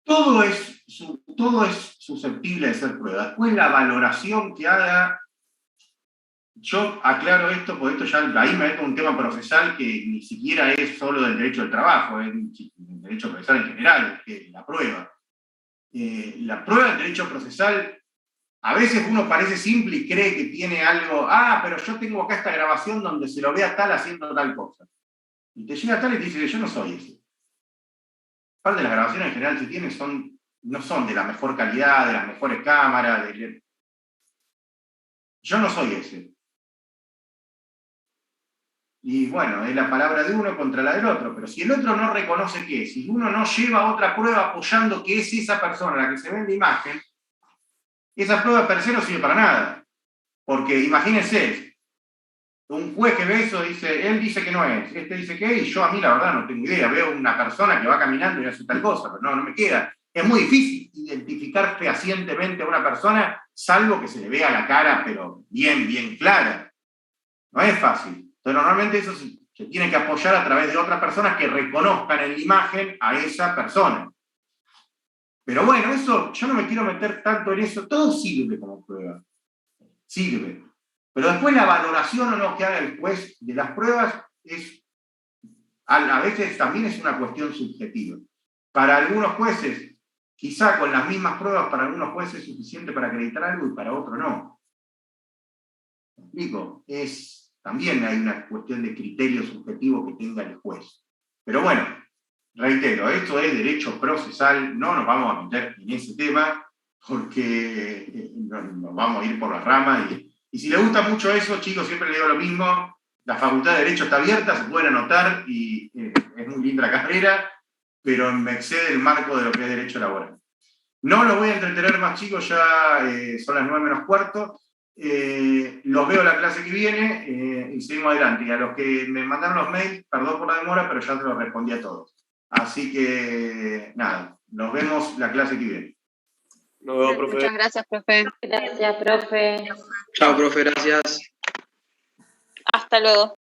Todo es susceptible de ser prueba. Después la valoración que haga, yo aclaro esto, porque esto ya ahí me meto en un tema procesal que ni siquiera es solo del derecho del trabajo, es un derecho procesal en general, que es la prueba. La prueba del derecho procesal, a veces uno parece simple y cree que tiene algo, pero yo tengo acá esta grabación donde se lo ve a tal haciendo tal cosa. Y te llega tal y te dice, yo no soy ese. Parte de las grabaciones en general que tienen no son de la mejor calidad, de las mejores cámaras. Yo no soy ese. Y bueno, es la palabra de uno contra la del otro, pero si el otro no reconoce que es, si uno no lleva otra prueba apoyando que es esa persona la que se ve en la imagen, esa prueba per se no sirve para nada. Porque imagínense, un juez que ve eso dice, él dice que no es, este dice que es, y yo a mí la verdad no tengo idea, veo una persona que va caminando y hace tal cosa, pero no me queda. Es muy difícil identificar fehacientemente a una persona, salvo que se le vea la cara, pero bien clara. No es fácil. Entonces normalmente eso se tiene que apoyar a través de otras personas que reconozcan en la imagen a esa persona. Pero bueno, eso, yo no me quiero meter tanto en eso, todo sirve como prueba. Sirve. Pero después la valoración o no que haga el juez de las pruebas a veces también es una cuestión subjetiva. Para algunos jueces, quizá con las mismas pruebas, para algunos jueces es suficiente para acreditar algo y para otros no. ¿Me explico? También hay una cuestión de criterio subjetivo que tenga el juez. Pero bueno, reitero, esto es derecho procesal, no nos vamos a meter en ese tema porque nos vamos a ir por las ramas. Y si les gusta mucho eso, chicos, siempre les digo lo mismo, la Facultad de Derecho está abierta, se pueden anotar y es muy linda la carrera, pero me excede el marco de lo que es derecho laboral. No los voy a entretener más, chicos, ya son las 9:45. Los veo la clase que viene y seguimos adelante. Y a los que me mandaron los mails, perdón por la demora, pero ya se los respondí a todos. Así que, nada, nos vemos la clase que viene. Nos vemos, profe. Muchas gracias, profe. Gracias, profe. Chao, profe, gracias. Hasta luego.